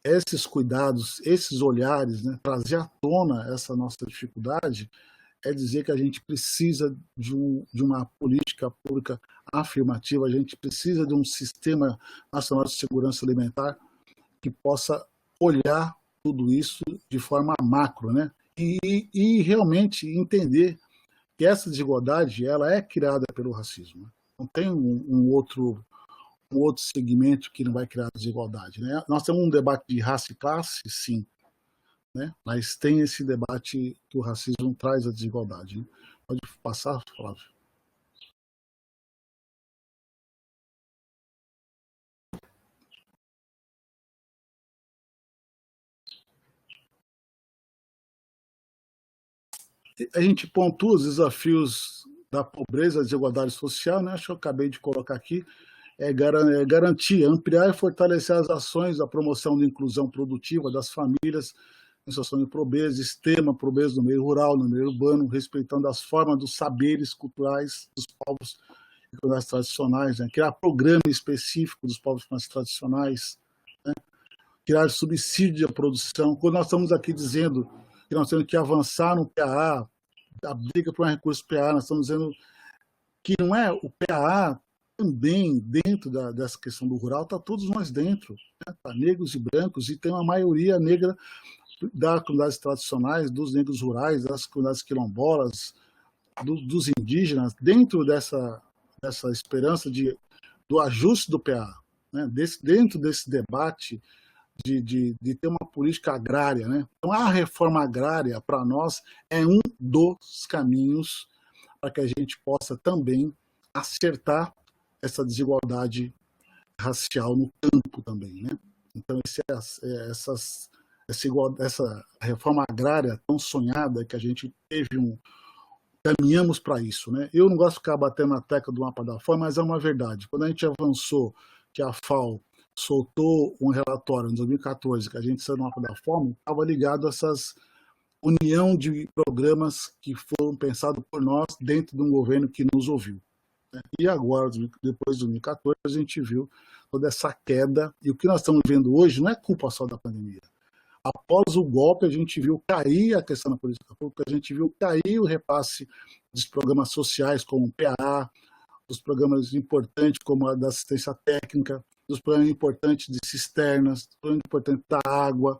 esses cuidados, esses olhares, né, trazer à tona essa nossa dificuldade, é dizer que a gente precisa de uma política pública afirmativa, a gente precisa de um sistema nacional de segurança alimentar que possa olhar tudo isso de forma macro, né? E realmente entender que essa desigualdade ela é criada pelo racismo. Não tem um outro segmento que não vai criar desigualdade, né? Nós temos um debate de raça e classe, sim, né? Mas tem esse debate que o racismo traz a desigualdade, né? Pode passar, Flávio. A gente pontua os desafios da pobreza, da desigualdade social, né? Acho que eu acabei de colocar aqui, garantir, ampliar e fortalecer as ações da promoção da inclusão produtiva das famílias em situação de pobreza, extrema pobreza no meio rural, no meio urbano, respeitando as formas dos saberes culturais dos povos mais tradicionais, né? Criar programa específico dos povos mais tradicionais, né? Criar subsídio à produção. Quando nós estamos aqui dizendo que nós temos que avançar no PAA, a briga por um recurso PAA, nós estamos dizendo que não é o PAA também dentro dessa questão do rural, está todos nós dentro, né? Tá negros e brancos, e tem uma maioria negra das comunidades tradicionais, dos negros rurais, das comunidades quilombolas, dos indígenas, dentro dessa esperança do ajuste do PA, né? Dentro desse debate de ter uma política agrária, né? Então, a reforma agrária, para nós, é um dos caminhos para que a gente possa também acertar essa desigualdade racial no campo também, né? Então, essa reforma agrária tão sonhada que a gente caminhamos para isso, né? Eu não gosto de ficar batendo na tecla do mapa da fome, mas é uma verdade. Quando a gente avançou, que a FAO soltou um relatório em 2014, que a gente saiu do mapa da fome, estava ligado a essas união de programas que foram pensados por nós dentro de um governo que nos ouviu, né? E agora, depois de 2014, a gente viu toda essa queda, e o que nós estamos vendo hoje não é culpa só da pandemia. Após o golpe, a gente viu cair a questão da política pública, a gente viu cair o repasse dos programas sociais, como o PA, dos programas importantes, como a da assistência técnica, dos programas importantes de cisternas, dos programas importantes da água.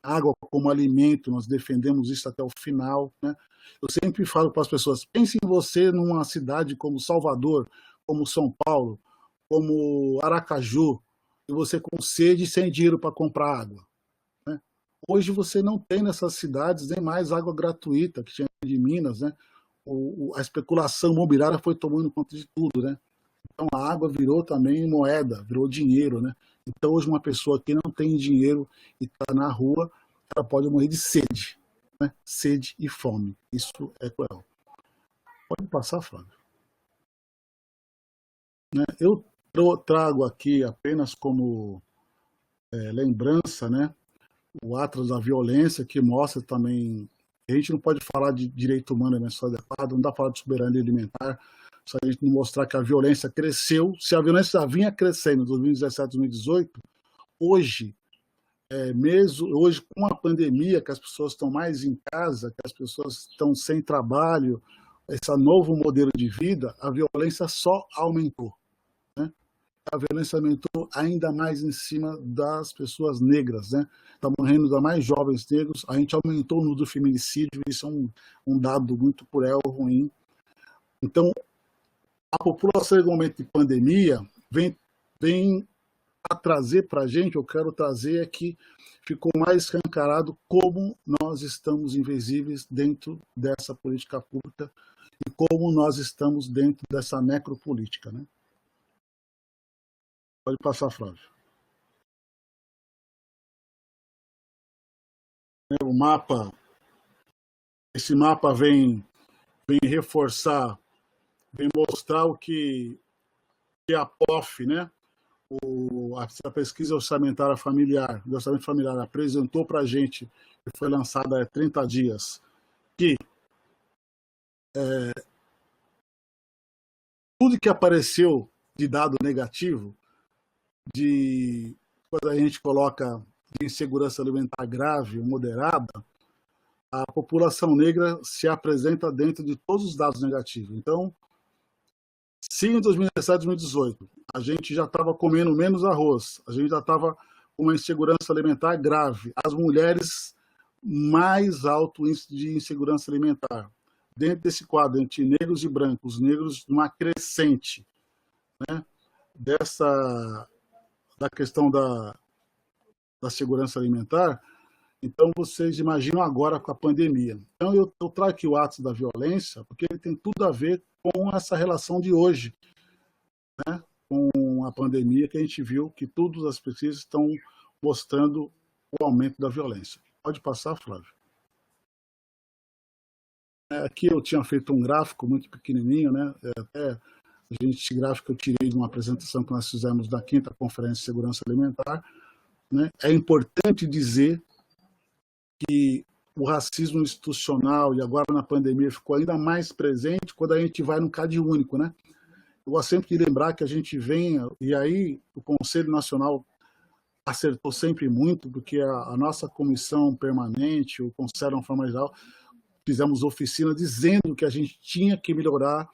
água como alimento, nós defendemos isso até o final, né? Eu sempre falo para as pessoas, pense em você numa cidade como Salvador, como São Paulo, como Aracaju, e você com sede e sem dinheiro para comprar água, né? Hoje você não tem nessas cidades nem mais água gratuita, que tinha de Minas, né? A especulação imobiliária foi tomando conta de tudo, né? Então a água virou também moeda, virou dinheiro, né? Então hoje uma pessoa que não tem dinheiro e está na rua, ela pode morrer de sede, né? Sede e fome. Isso é cruel. Pode passar, Flávio. Né? Eu trago aqui apenas como lembrança, né? O Atlas da Violência, que mostra também. A gente não pode falar de direito humano, né, só adequado, não dá para falar de soberania alimentar, se a gente não mostrar que a violência cresceu. Se a violência já vinha crescendo em 2017, 2018, hoje, mesmo hoje com a pandemia, que as pessoas estão mais em casa, que as pessoas estão sem trabalho, esse novo modelo de vida, a violência só aumentou, né? A violência aumentou ainda mais em cima das pessoas negras, né? Está morrendo ainda mais jovens negros, a gente aumentou o número do feminicídio, isso é um dado muito cruel, ruim. Então, a população, no momento de pandemia, vem a trazer para a gente, eu quero trazer é que ficou mais escancarado como nós estamos invisíveis dentro dessa política pública e como nós estamos dentro dessa necropolítica, né? Pode passar, Flávio. O mapa, esse mapa vem reforçar, vem mostrar o que a POF, né, a pesquisa orçamentária familiar, do orçamento familiar, apresentou para a gente, que foi lançada há 30 dias, que tudo que apareceu de dado negativo, quando a gente coloca de insegurança alimentar grave ou moderada, a população negra se apresenta dentro de todos os dados negativos. Então, se em 2017, 2018, a gente já estava comendo menos arroz, a gente já estava com uma insegurança alimentar grave, as mulheres mais alto índice de insegurança alimentar. Dentro desse quadro, entre negros e brancos, negros numa crescente, né, da questão da segurança alimentar, então vocês imaginam agora com a pandemia. Então eu trago aqui o ato da violência, porque ele tem tudo a ver com essa relação de hoje, né, com a pandemia, que a gente viu que todas as pesquisas estão mostrando o aumento da violência. Pode passar, Flávio. Aqui eu tinha feito um gráfico muito pequenininho, né? Até esse gráfico eu tirei de uma apresentação que nós fizemos na 5ª Conferência de Segurança Alimentar, né? É importante dizer que o racismo institucional, e agora na pandemia ficou ainda mais presente quando a gente vai no CAD único, né? Eu gosto sempre de lembrar que a gente vem, e aí o Conselho Nacional acertou sempre muito, porque a nossa comissão permanente, o Conselho de forma geral, fizemos oficina dizendo que a gente tinha que melhorar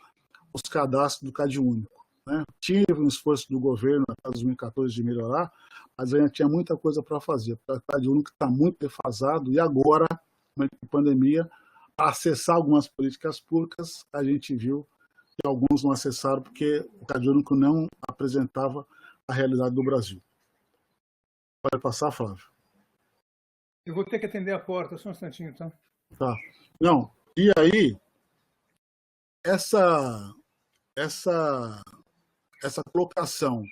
os cadastros do CAD único, né? Tive um esforço do governo até 2014 de melhorar, mas ainda tinha muita coisa para fazer. O CAD único está muito defasado e agora, com a pandemia, para acessar algumas políticas públicas, a gente viu que alguns não acessaram porque o CAD único não apresentava a realidade do Brasil. Pode passar, Flávio? Eu vou ter que atender a porta, só um instantinho, tá? Tá. Não, e aí, essa colocação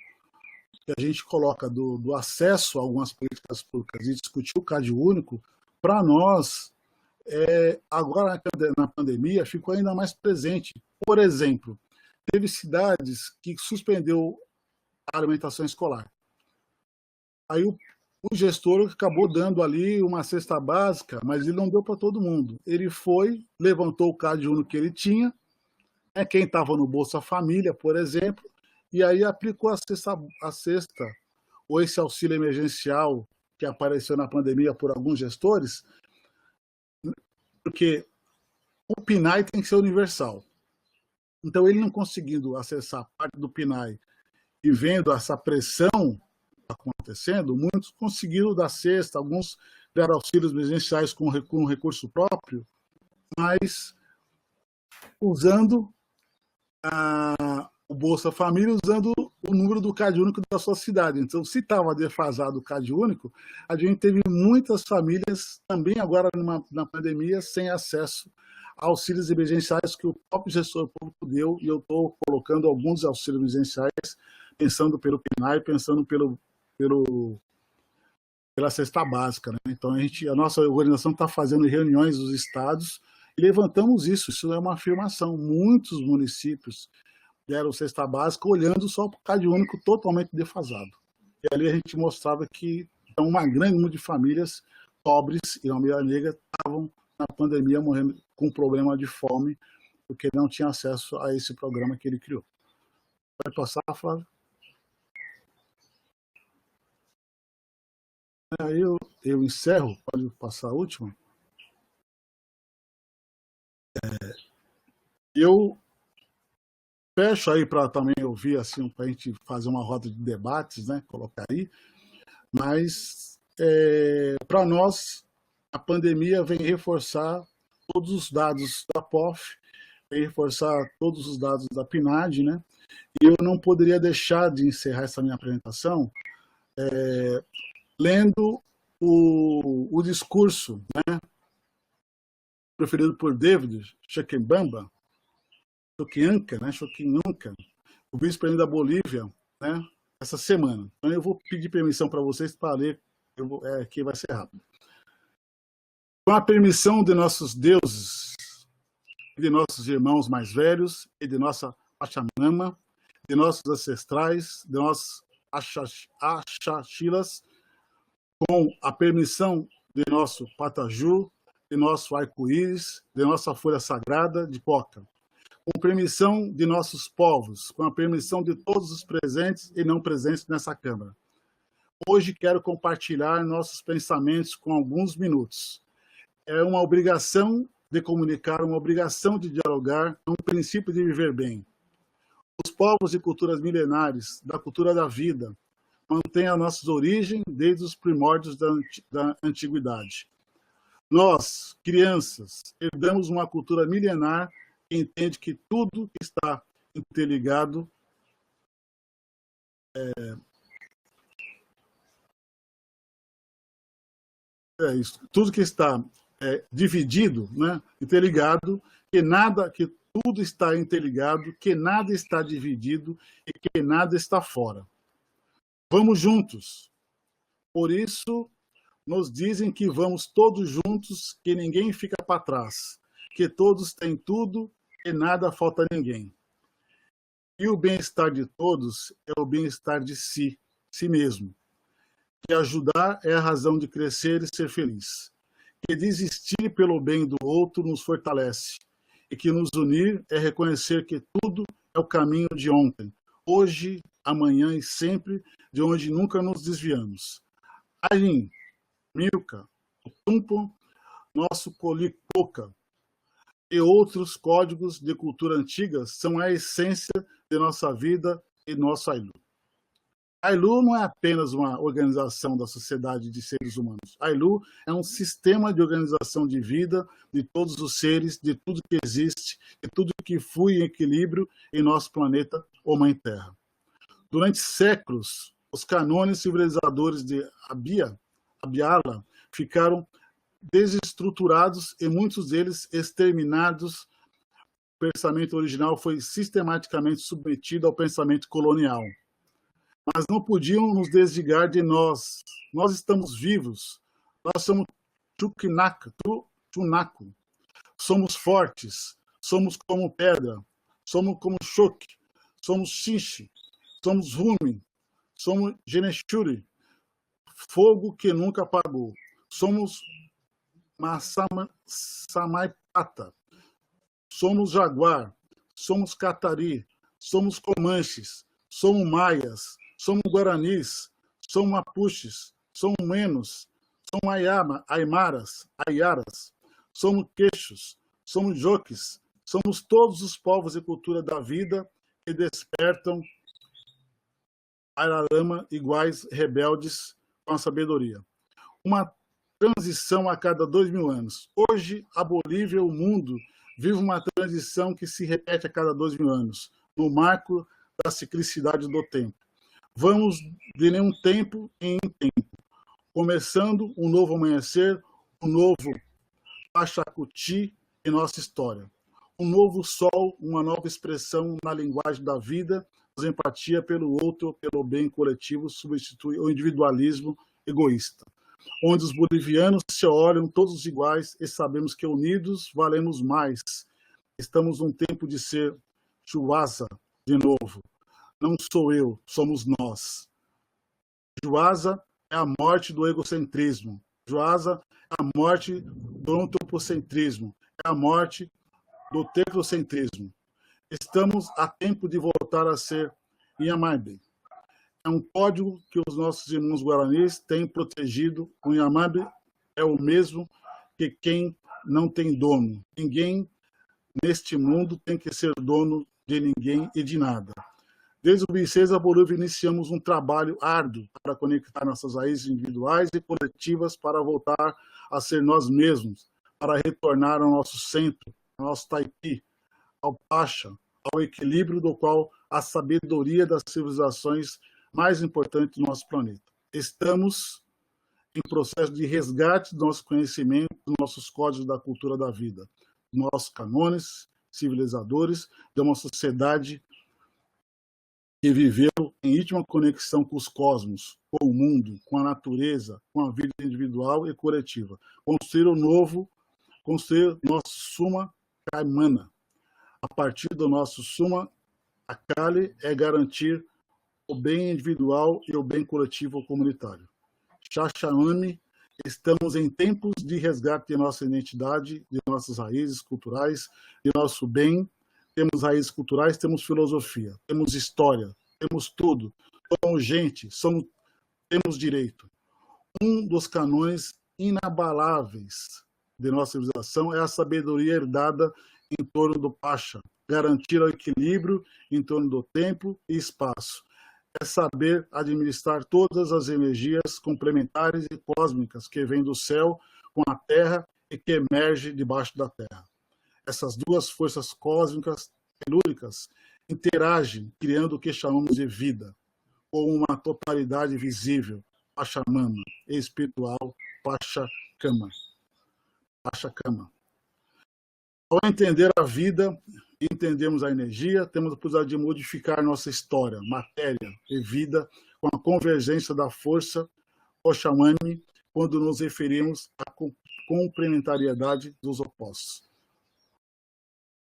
que a gente coloca do acesso a algumas políticas públicas e discutir o CAD único, para nós, agora na pandemia, ficou ainda mais presente. Por exemplo, teve cidades que suspendeu a alimentação escolar. Aí o gestor acabou dando ali uma cesta básica, mas ele não deu para todo mundo. Ele foi, levantou o CAD único que ele tinha, quem estava no Bolsa Família, por exemplo, e aí aplicou a cesta, ou esse auxílio emergencial que apareceu na pandemia por alguns gestores, porque o PNAE tem que ser universal. Então, ele não conseguindo acessar parte do PNAE e vendo essa pressão acontecendo, muitos conseguiram dar cesta, alguns criar auxílios emergenciais com recurso próprio, mas usando o Bolsa Família, usando o número do CAD único da sua cidade. Então, se estava defasado o CAD único, a gente teve muitas famílias, também agora na pandemia, sem acesso a auxílios emergenciais que o próprio gestor público deu, e eu estou colocando alguns auxílios emergenciais, pensando pelo PNAE, pensando pela cesta básica, né? Então, a nossa organização está fazendo reuniões dos estados e levantamos isso é uma afirmação. Muitos municípios deram cesta básica olhando só para o CAD único totalmente defasado. E ali a gente mostrava que uma grande número de famílias pobres e na maioria negra estavam na pandemia morrendo com problema de fome, porque não tinha acesso a esse programa que ele criou. Vai passar, Flávio? Aí eu encerro, pode passar a última. Eu fecho aí para também ouvir, assim, para a gente fazer uma roda de debates, né, colocar aí, mas para nós a pandemia vem reforçar todos os dados da POF, vem reforçar todos os dados da PNAD, né, e eu não poderia deixar de encerrar essa minha apresentação lendo o discurso, né, preferido por David Choquibamba, Choquinanca, o vice-presidente da Bolívia, né, essa semana. Então eu vou pedir permissão para vocês para ler, aqui vai ser rápido. Com a permissão de nossos deuses, de nossos irmãos mais velhos e de nossa Pachamama, de nossos ancestrais, de nossos Axaxilas, com a permissão de nosso Pataju, de nosso arco-íris, de nossa folha sagrada de Poca, com permissão de nossos povos, com a permissão de todos os presentes e não presentes nessa Câmara. Hoje quero compartilhar nossos pensamentos com alguns minutos. É uma obrigação de comunicar, uma obrigação de dialogar, um princípio de viver bem. Os povos e culturas milenares, da cultura da vida, mantêm as nossas origens desde os primórdios da antiguidade. Nós, crianças, herdamos uma cultura milenar que entende que tudo está interligado, tudo que está dividido, né, interligado, que tudo está interligado, que nada está dividido e que nada está fora. Vamos juntos. Por isso, nos dizem que vamos todos juntos, que ninguém fica para trás, que todos têm tudo e nada falta a ninguém. E o bem-estar de todos é o bem-estar de si mesmo. Que ajudar é a razão de crescer e ser feliz. Que desistir pelo bem do outro nos fortalece. E que nos unir é reconhecer que tudo é o caminho de ontem, hoje, amanhã e sempre, de onde nunca nos desviamos. Ayin, Milka, Tumpo, nosso Colicoca e outros códigos de cultura antiga são a essência de nossa vida e nosso Ailu. Ailu não é apenas uma organização da sociedade de seres humanos. Ailu é um sistema de organização de vida de todos os seres, de tudo que existe, de tudo que flui em equilíbrio em nosso planeta, ou Mãe Terra. Durante séculos, os canones civilizadores de Abiala ficaram desestruturados e muitos deles exterminados. O pensamento original foi sistematicamente submetido ao pensamento colonial. Mas não podiam nos desligar de nós. Nós estamos vivos. Nós somos Chunaco. Somos fortes. Somos como pedra. Somos como choque. Somos xinchi. Somos rumi. Somos geneshuri. Fogo que nunca apagou. Somos Samaipata. Somos jaguar. Somos catari. Somos comanches. Somos maias. Somos guaranis, somos mapuches, somos menos, somos aimaras, aiaras, somos queixos, somos joques, somos todos os povos e cultura da vida que despertam Ararama iguais rebeldes com a sabedoria. Uma transição a cada 2.000 anos. Hoje, a Bolívia e o mundo vivem uma transição que se repete a cada 2.000 anos, no marco da ciclicidade do tempo. Vamos de nenhum tempo em tempo, começando um novo amanhecer, um novo Pachacuti em nossa história. Um novo sol, uma nova expressão na linguagem da vida, a empatia pelo outro, pelo bem coletivo, substitui o individualismo egoísta, onde os bolivianos se olham todos iguais e sabemos que unidos valemos mais. Estamos num tempo de ser Juasa de novo. Não sou eu, somos nós. Juasa é a morte do egocentrismo. Juasa é a morte do antropocentrismo. É a morte do tetrocentrismo. Estamos a tempo de voltar a ser Inhamambe. É um código que os nossos irmãos guaranis têm protegido. O Inhamambe é o mesmo que quem não tem dono. Ninguém neste mundo tem que ser dono de ninguém e de nada. Desde o 2006, a Bolívia iniciamos um trabalho árduo para conectar nossas raízes individuais e coletivas para voltar a ser nós mesmos, para retornar ao nosso centro, ao nosso Taipi, ao Pacha, ao equilíbrio do qual a sabedoria das civilizações mais importantes do nosso planeta. Estamos em processo de resgate do nosso conhecimento, dos nossos códigos da cultura da vida, dos nossos canones civilizadores, de uma sociedade que viveu em íntima conexão com os cosmos, com o mundo, com a natureza, com a vida individual e coletiva. Construir o novo, construir nosso Suma Caimana. A partir do nosso Suma, a Kali é garantir o bem individual e o bem coletivo comunitário. Xaxaame, estamos em tempos de resgate de nossa identidade, de nossas raízes culturais, de nosso bem. Temos raízes culturais, temos filosofia, temos história, temos tudo. Somos gente, temos direito. Um dos canões inabaláveis de nossa civilização é a sabedoria herdada em torno do Pacha, garantir o equilíbrio em torno do tempo e espaço. É saber administrar todas as energias complementares e cósmicas que vêm do céu com a Terra e que emergem debaixo da Terra. Essas duas forças cósmicas telúricas interagem, criando o que chamamos de vida, com uma totalidade visível, Pachamama, espiritual, Pachacama. Ao entender a vida, entendemos a energia, temos a possibilidade de modificar nossa história, matéria e vida, com a convergência da força Ochamani, quando nos referimos à complementariedade dos opostos.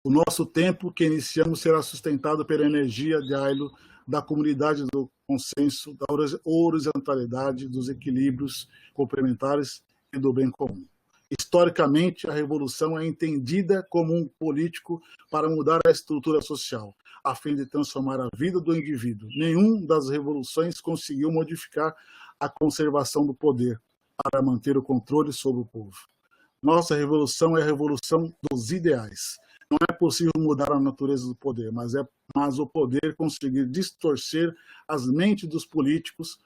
O nosso tempo que iniciamos será sustentado pela energia de Ailo, da comunidade do consenso, da horizontalidade, dos equilíbrios complementares e do bem comum. Historicamente, a revolução é entendida como um político para mudar a estrutura social, a fim de transformar a vida do indivíduo. Nenhuma das revoluções conseguiu modificar a conservação do poder para manter o controle sobre o povo. Nossa revolução é a revolução dos ideais. Não é possível mudar a natureza do poder, mas o poder conseguir distorcer as mentes dos políticos.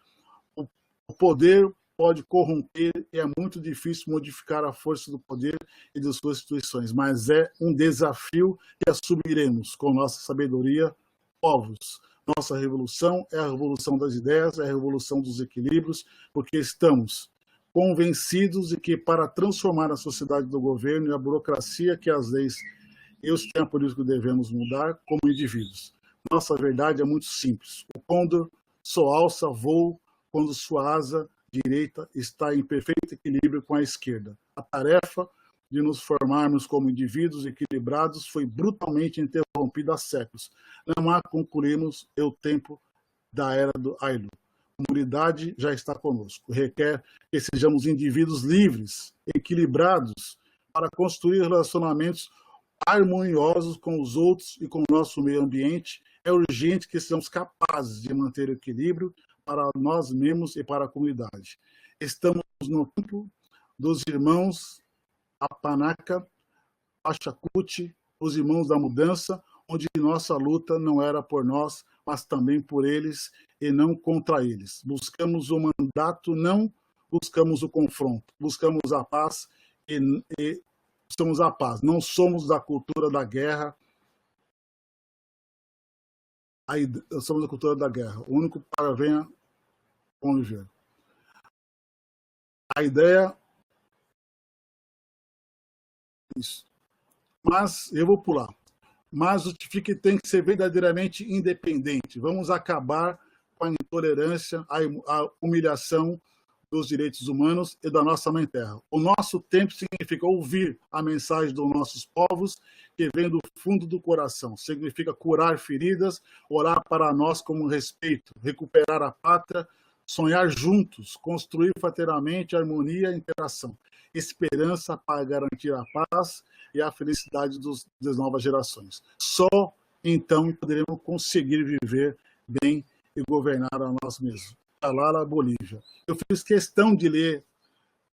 O poder pode corromper e é muito difícil modificar a força do poder e de suas instituições, mas é um desafio que assumiremos com nossa sabedoria, povos. Nossa revolução é a revolução das ideias, é a revolução dos equilíbrios, porque estamos convencidos de que para transformar a sociedade do governo e a burocracia que as leis e o sistema político devemos mudar como indivíduos. Nossa verdade é muito simples. O condor só alça voo quando sua asa direita está em perfeito equilíbrio com a esquerda. A tarefa de nos formarmos como indivíduos equilibrados foi brutalmente interrompida há séculos. Não há concluímos o tempo da era do Ailo. A comunidade já está conosco. Requer que sejamos indivíduos livres, equilibrados, para construir relacionamentos harmoniosos com os outros e com o nosso meio ambiente. É urgente que sejamos capazes de manter o equilíbrio para nós mesmos e para a comunidade. Estamos no tempo dos irmãos Apanaca, Pachacuti, os irmãos da mudança, onde nossa luta não era por nós, mas também por eles e não contra eles. Buscamos o mandato, não buscamos o confronto, buscamos a paz e somos a paz. Não somos da cultura da guerra, somos da cultura da guerra. O único para venha conviver. A ideia é isso. Mas eu vou pular. Mas justifique tem que ser verdadeiramente independente. Vamos acabar com a intolerância, a humilhação dos direitos humanos e da nossa mãe terra. O nosso tempo significa ouvir a mensagem dos nossos povos, que vem do fundo do coração. Significa curar feridas, orar para nós com respeito, recuperar a pátria, sonhar juntos, construir fraternamente harmonia e interação, esperança para garantir a paz e a felicidade das novas gerações. Só então poderemos conseguir viver bem e governar a nós mesmos. Lá, Bolívia. Eu fiz questão de ler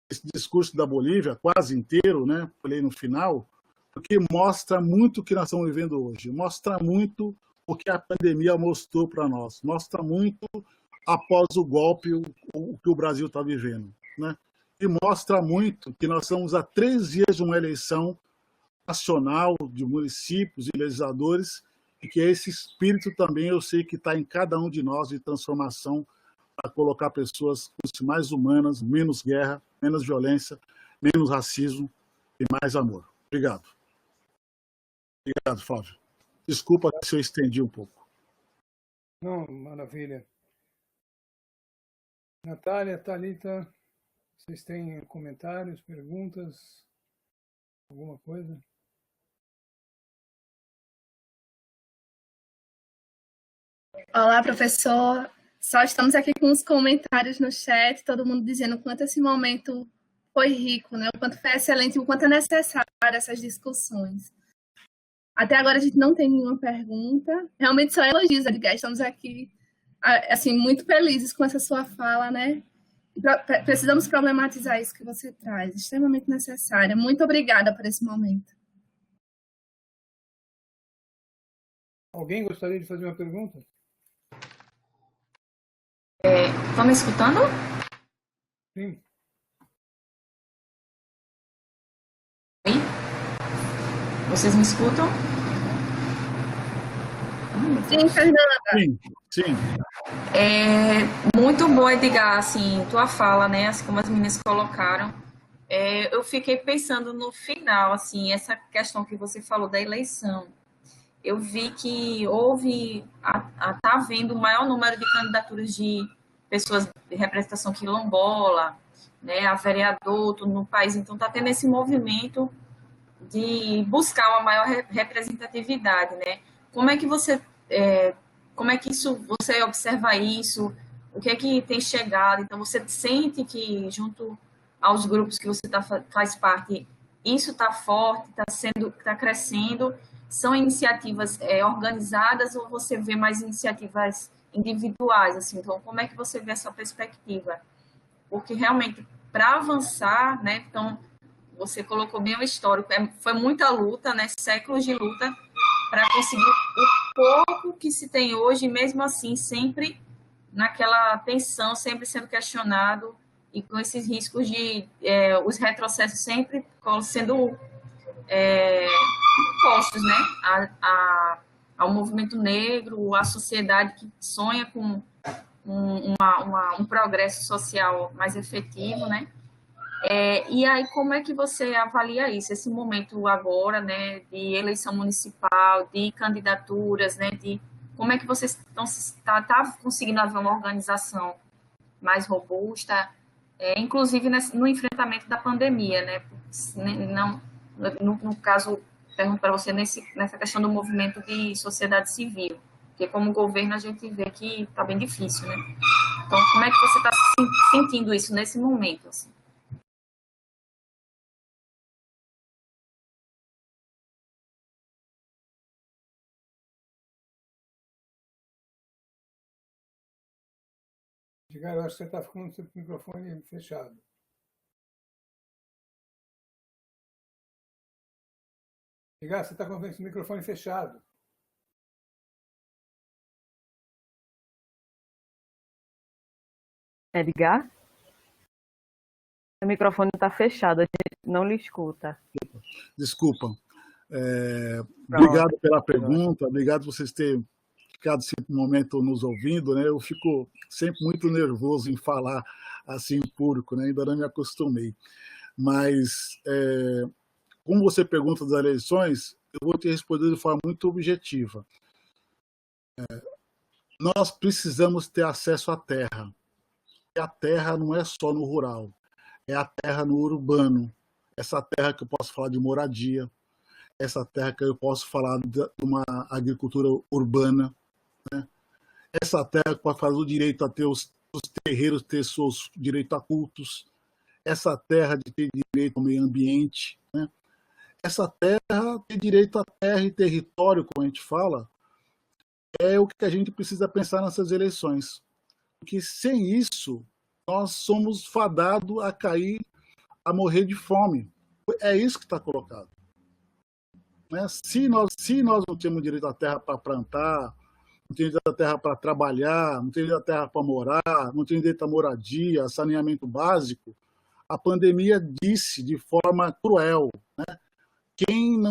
esse discurso da Bolívia, quase inteiro, né? Falei no final, porque mostra muito o que nós estamos vivendo hoje, mostra muito o que a pandemia mostrou para nós, mostra muito após o golpe o que o Brasil está vivendo, né? E mostra muito que nós estamos a 3 dias de uma eleição nacional de municípios e legisladores e que esse espírito também eu sei que está em cada um de nós de transformação para colocar pessoas mais humanas, menos guerra, menos violência, menos racismo e mais amor. Obrigado. Obrigado, Flávio. Desculpa se eu estendi um pouco. Não, maravilha. Natália, Thalita, vocês têm comentários, perguntas, alguma coisa? Olá, professor. Só estamos aqui com os comentários no chat, todo mundo dizendo o quanto esse momento foi rico, né? O quanto foi excelente, o quanto é necessário essas discussões. Até agora a gente não tem nenhuma pergunta. Realmente só elogios, Edgar. Estamos aqui, assim, muito felizes com essa sua fala, né? Precisamos problematizar isso que você traz, extremamente necessária. Muito obrigada por esse momento. Alguém gostaria de fazer uma pergunta? Estão me escutando? Sim. Oi? Vocês me escutam? Sim, Fernanda. Sim. Muito bom, Edgar, assim, tua fala, né? Assim como as meninas colocaram. Eu fiquei pensando no final, assim, essa questão que você falou da eleição. Eu vi que tá havendo o maior número de candidaturas de pessoas de representação quilombola, né, a vereador, tudo no país. Então, está tendo esse movimento de buscar uma maior representatividade, né? Como é que você observa isso? O que é que tem chegado? Então, você sente que, junto aos grupos que você faz parte, isso está forte, está crescendo? São iniciativas organizadas ou você vê mais iniciativas individuais? Assim? Então, como é que você vê essa perspectiva? Porque, realmente, para avançar, né, então, você colocou bem o histórico, foi muita luta, né, séculos de luta, para conseguir o pouco que se tem hoje, mesmo assim, sempre naquela tensão, sempre sendo questionado e com esses riscos de os retrocessos sempre sendo impostos, né, ao movimento negro, à sociedade que sonha com um progresso social mais efetivo, né? E aí, como é que você avalia isso, esse momento agora, né, de eleição municipal, de candidaturas, né, como é que vocês está conseguindo haver uma organização mais robusta, inclusive no enfrentamento da pandemia, né? Não, no caso, pergunto para você nessa questão do movimento de sociedade civil, porque como governo a gente vê que está bem difícil, né? Então, como é que você está sentindo isso nesse momento, assim? Edgar, eu acho que você está ficando com o microfone fechado. Edgar, você está com o microfone fechado. Edgar? O microfone está fechado, a gente não lhe escuta. Desculpa. Obrigado pela pergunta, obrigado por vocês terem ficado esse momento nos ouvindo, né? Eu fico sempre muito nervoso em falar assim em público, né? Ainda não me acostumei. Mas, como você pergunta das eleições, eu vou te responder de forma muito objetiva. Nós precisamos ter acesso à terra. E a terra não é só no rural, é a terra no urbano. Essa terra que eu posso falar de moradia, essa terra que eu posso falar de uma agricultura urbana, né? Essa terra que pode fazer o direito a ter os terreiros, ter seus direitos a cultos, essa terra de ter direito ao meio ambiente, né? Essa terra ter direito a terra e território, como a gente fala, é o que a gente precisa pensar nessas eleições. Porque sem isso, nós somos fadados a cair, a morrer de fome. É isso que está colocado. Né? Se nós não temos direito à terra para plantar, não temos direito à terra para trabalhar, não temos direito à terra para morar, não temos direito à moradia, saneamento básico, a pandemia disse de forma cruel, né? Quem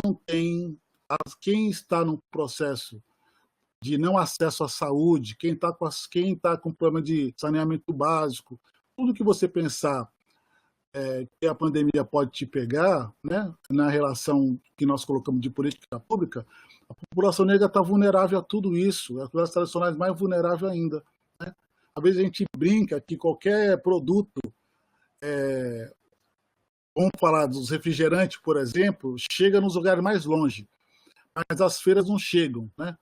está no processo de não acesso à saúde, quem está com problema de saneamento básico, tudo que você pensar que a pandemia pode te pegar, né, na relação que nós colocamos de política pública, a população negra está vulnerável a tudo isso, as classes tradicionais mais vulnerável ainda. Né? Às vezes a gente brinca que qualquer produto, vamos falar dos refrigerantes, por exemplo, chega nos lugares mais longe, mas as feiras não chegam. Né?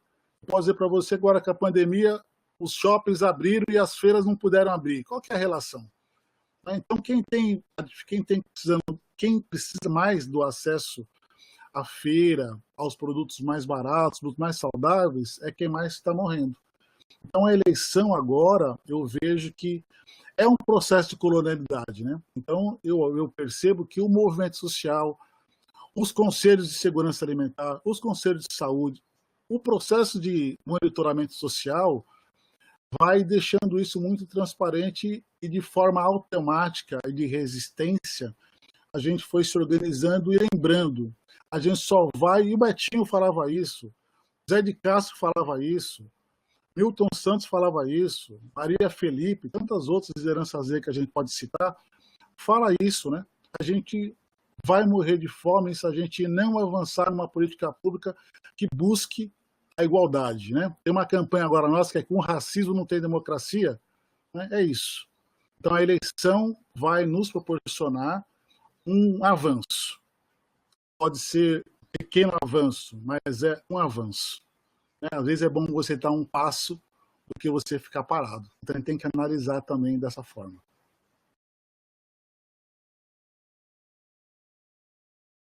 Posso dizer para você agora que a pandemia, os shoppings abriram e as feiras não puderam abrir. Qual que é a relação? Então, quem precisa mais do acesso à feira, aos produtos mais baratos, produtos mais saudáveis, é quem mais está morrendo. Então, a eleição agora, eu vejo que é um processo de colonialidade. Né? Então, eu percebo que o movimento social, os conselhos de segurança alimentar, os conselhos de saúde, o processo de monitoramento social vai deixando isso muito transparente e de forma automática e de resistência, a gente foi se organizando e lembrando. A gente só vai, e o Betinho falava isso, Zé de Castro falava isso, Milton Santos falava isso, Maria Felipe, tantas outras lideranças que a gente pode citar, fala isso, né? A gente vai morrer de fome se a gente não avançar numa política pública que busque a igualdade, né? Tem uma campanha agora nossa que é com racismo não tem democracia, né? É isso. Então a eleição vai nos proporcionar um avanço. Pode ser um pequeno avanço, mas é um avanço. Né? Às vezes é bom você dar um passo do que você ficar parado. Então a gente tem que analisar também dessa forma.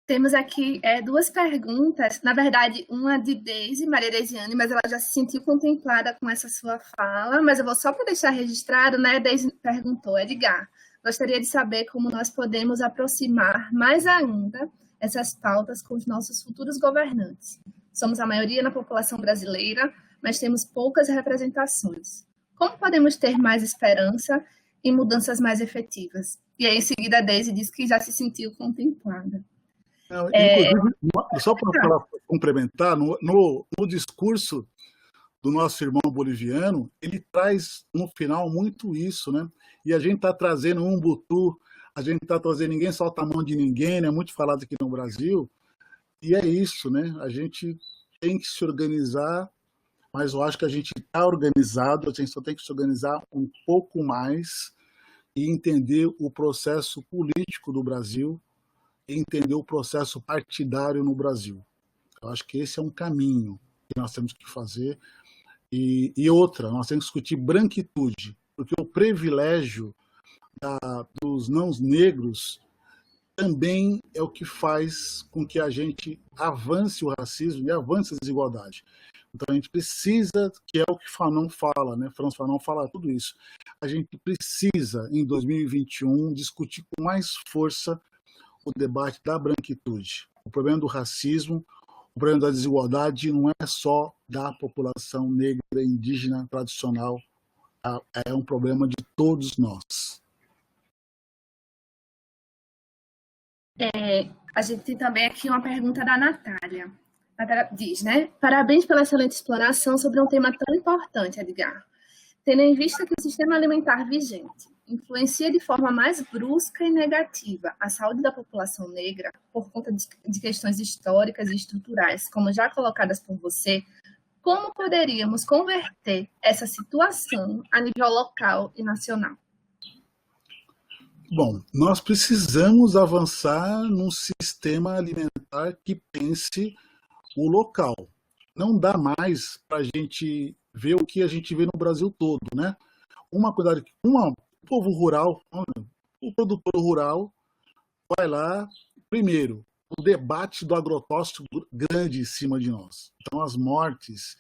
Temos aqui duas perguntas, na verdade, uma de Deise, Maria Deisiane, mas ela já se sentiu contemplada com essa sua fala, mas eu vou só para deixar registrado, né? Deise perguntou, Edgar, gostaria de saber como nós podemos aproximar mais ainda essas pautas com os nossos futuros governantes. Somos a maioria na população brasileira, mas temos poucas representações. Como podemos ter mais esperança e mudanças mais efetivas? E aí, em seguida, a Deise diz que já se sentiu contemplada. Inclusive, só para complementar, no discurso do nosso irmão boliviano, ele traz no final muito isso, né? E a gente está trazendo um Ubuntu, a gente está trazendo ninguém solta a mão de ninguém, né? Muito falado aqui no Brasil, e é isso, né? A gente tem que se organizar, mas eu acho que a gente está organizado, a gente só tem que se organizar um pouco mais e entender o processo político do Brasil, entender o processo partidário no Brasil. Eu acho que esse é um caminho que nós temos que fazer. E outra, nós temos que discutir branquitude, porque o privilégio dos não negros também é o que faz com que a gente avance o racismo e avance a desigualdade. Então a gente precisa, que é o que Fanon fala, né? Franz Fanon fala tudo isso, a gente precisa, em 2021, discutir com mais força o debate da branquitude. O problema do racismo, o problema da desigualdade não é só da população negra, indígena, tradicional, é um problema de todos nós. A gente tem também aqui uma pergunta da Natália. A Natália diz, né? Parabéns pela excelente exploração sobre um tema tão importante, Edgar. Tendo em vista que o sistema alimentar vigente influencia de forma mais brusca e negativa a saúde da população negra por conta de questões históricas e estruturais, como já colocadas por você, como poderíamos converter essa situação a nível local e nacional? Bom, nós precisamos avançar num sistema alimentar que pense o local. Não dá mais para a gente ver o que a gente vê no Brasil todo, né? O povo rural, o produtor rural vai lá, primeiro, o debate do agrotóxico grande em cima de nós. Então, as mortes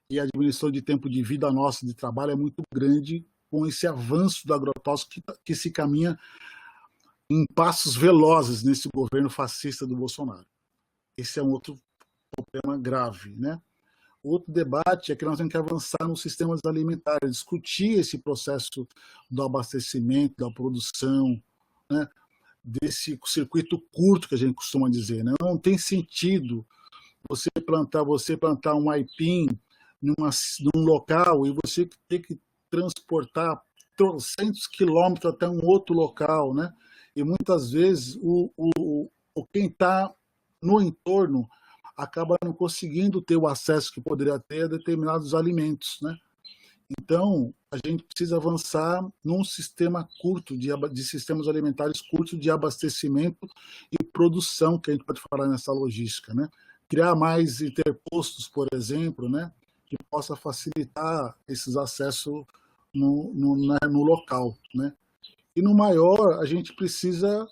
e a diminuição de tempo de vida nossa de trabalho é muito grande com esse avanço do agrotóxico que se caminha em passos velozes nesse governo fascista do Bolsonaro. Esse é um outro problema grave, né? Outro debate é que nós temos que avançar nos sistemas alimentares, discutir esse processo do abastecimento, da produção, né? Desse circuito curto que a gente costuma dizer, né? Não tem sentido você plantar um aipim num local e você ter que transportar 300 quilômetros até um outro local, né? E muitas vezes quem está no entorno acaba não conseguindo ter o acesso que poderia ter a determinados alimentos, né? Então, a gente precisa avançar num sistema curto, de sistemas alimentares curtos de abastecimento e produção, que a gente pode falar nessa logística, né? Criar mais interpostos, por exemplo, né? Que possa facilitar esses acessos no local, né? E no maior, a gente precisa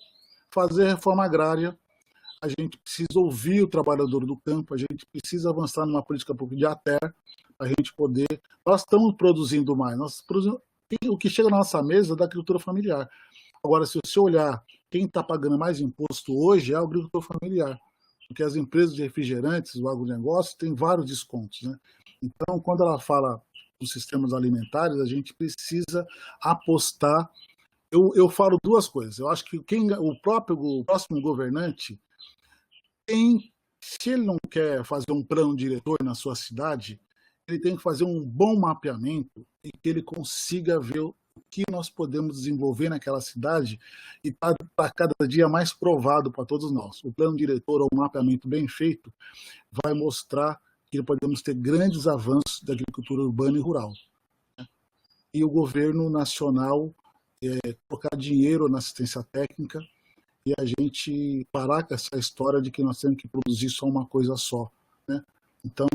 fazer reforma agrária, a gente precisa ouvir o trabalhador do campo, a gente precisa avançar numa política pública de até a gente poder... Nós estamos produzindo mais, o que chega na nossa mesa é da agricultura familiar. Agora, se você olhar quem está pagando mais imposto hoje é o agricultor familiar, porque as empresas de refrigerantes, o agronegócio, tem vários descontos, né? Então, quando ela fala dos sistemas alimentares, a gente precisa apostar. Eu falo duas coisas. Eu acho que o próximo governante se ele não quer fazer um plano diretor na sua cidade, ele tem que fazer um bom mapeamento e que ele consiga ver o que nós podemos desenvolver naquela cidade e está cada dia mais provado para todos nós. O plano diretor ou um mapeamento bem feito vai mostrar que podemos ter grandes avanços da agricultura urbana e rural. E o governo nacional colocar dinheiro na assistência técnica e a gente parar com essa história de que nós temos que produzir só uma coisa só, né? Então,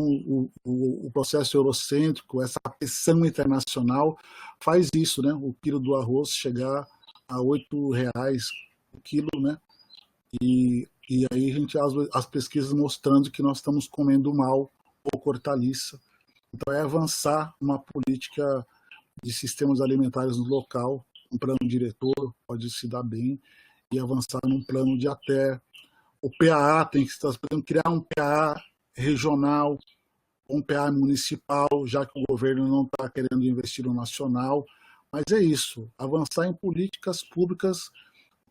o processo eurocêntrico, essa pressão internacional faz isso, né? O quilo do arroz chegar a R$8 o quilo, né? E aí a gente as pesquisas mostrando que nós estamos comendo mal pouco hortaliça. Então, é avançar uma política de sistemas alimentares no local, um plano diretor pode se dar bem, e avançar num plano de até. O PAA tem que estar podendo criar um PAA regional, um PAA municipal, já que o governo não está querendo investir no nacional. Mas é isso, avançar em políticas públicas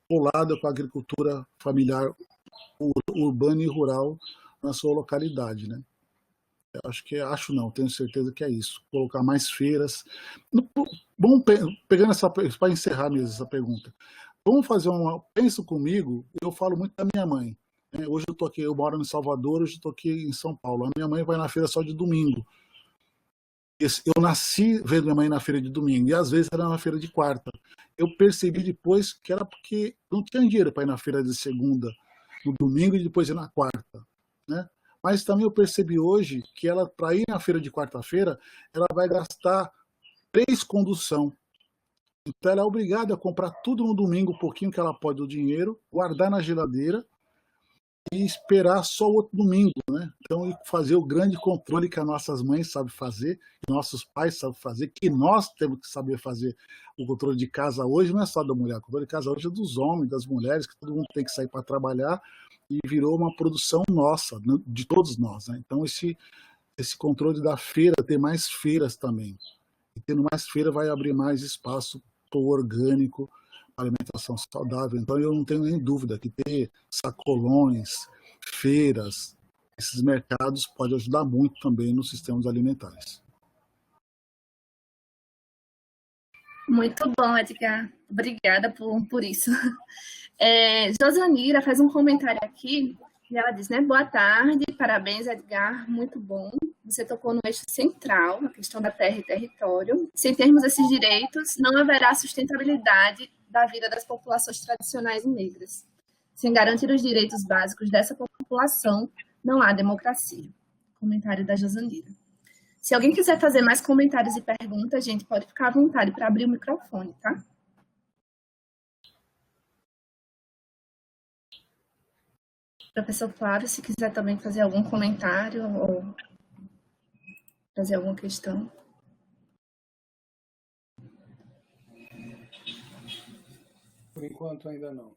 colada com a agricultura familiar urbana e rural na sua localidade, né? Tenho certeza que é isso. Colocar mais feiras. Vamos pegando para encerrar mesmo essa pergunta. Vamos fazer pensa comigo, eu falo muito da minha mãe. Né? Hoje eu moro em Salvador, hoje eu estou aqui em São Paulo. A minha mãe vai na feira só de domingo. Eu nasci vendo minha mãe na feira de domingo, e às vezes era na feira de quarta. Eu percebi depois que era porque não tinha dinheiro para ir na feira de segunda, no domingo, e depois ir na quarta, né? Mas também eu percebi hoje que ela, para ir na feira de quarta-feira, ela vai gastar 3 condução. Então ela é obrigada a comprar tudo no domingo, um pouquinho que ela pode do dinheiro, guardar na geladeira e esperar só o outro domingo, né? Então fazer o grande controle que as nossas mães sabem fazer, que nossos pais sabem fazer, que nós temos que saber fazer. O controle de casa hoje não é só da mulher, o controle de casa hoje é dos homens, das mulheres, que todo mundo tem que sair para trabalhar, e virou uma produção nossa, de todos nós, né? Então esse controle da feira, ter mais feiras também. E tendo mais feira vai abrir mais espaço para o orgânico, alimentação saudável. Então, eu não tenho nem dúvida que ter sacolões, feiras, esses mercados pode ajudar muito também nos sistemas alimentares. Muito bom, Edgar. Obrigada por isso. Josanira faz um comentário aqui e ela diz, né? Boa tarde, parabéns, Edgar, muito bom. Você tocou no eixo central, na questão da terra e território. Sem termos esses direitos, não haverá sustentabilidade da vida das populações tradicionais e negras. Sem garantir os direitos básicos dessa população, não há democracia. Comentário da Josanira. Se alguém quiser fazer mais comentários e perguntas, gente, pode ficar à vontade para abrir o microfone, tá? Professor Flávio, se quiser também fazer algum comentário ou fazer alguma questão. Por enquanto, ainda não.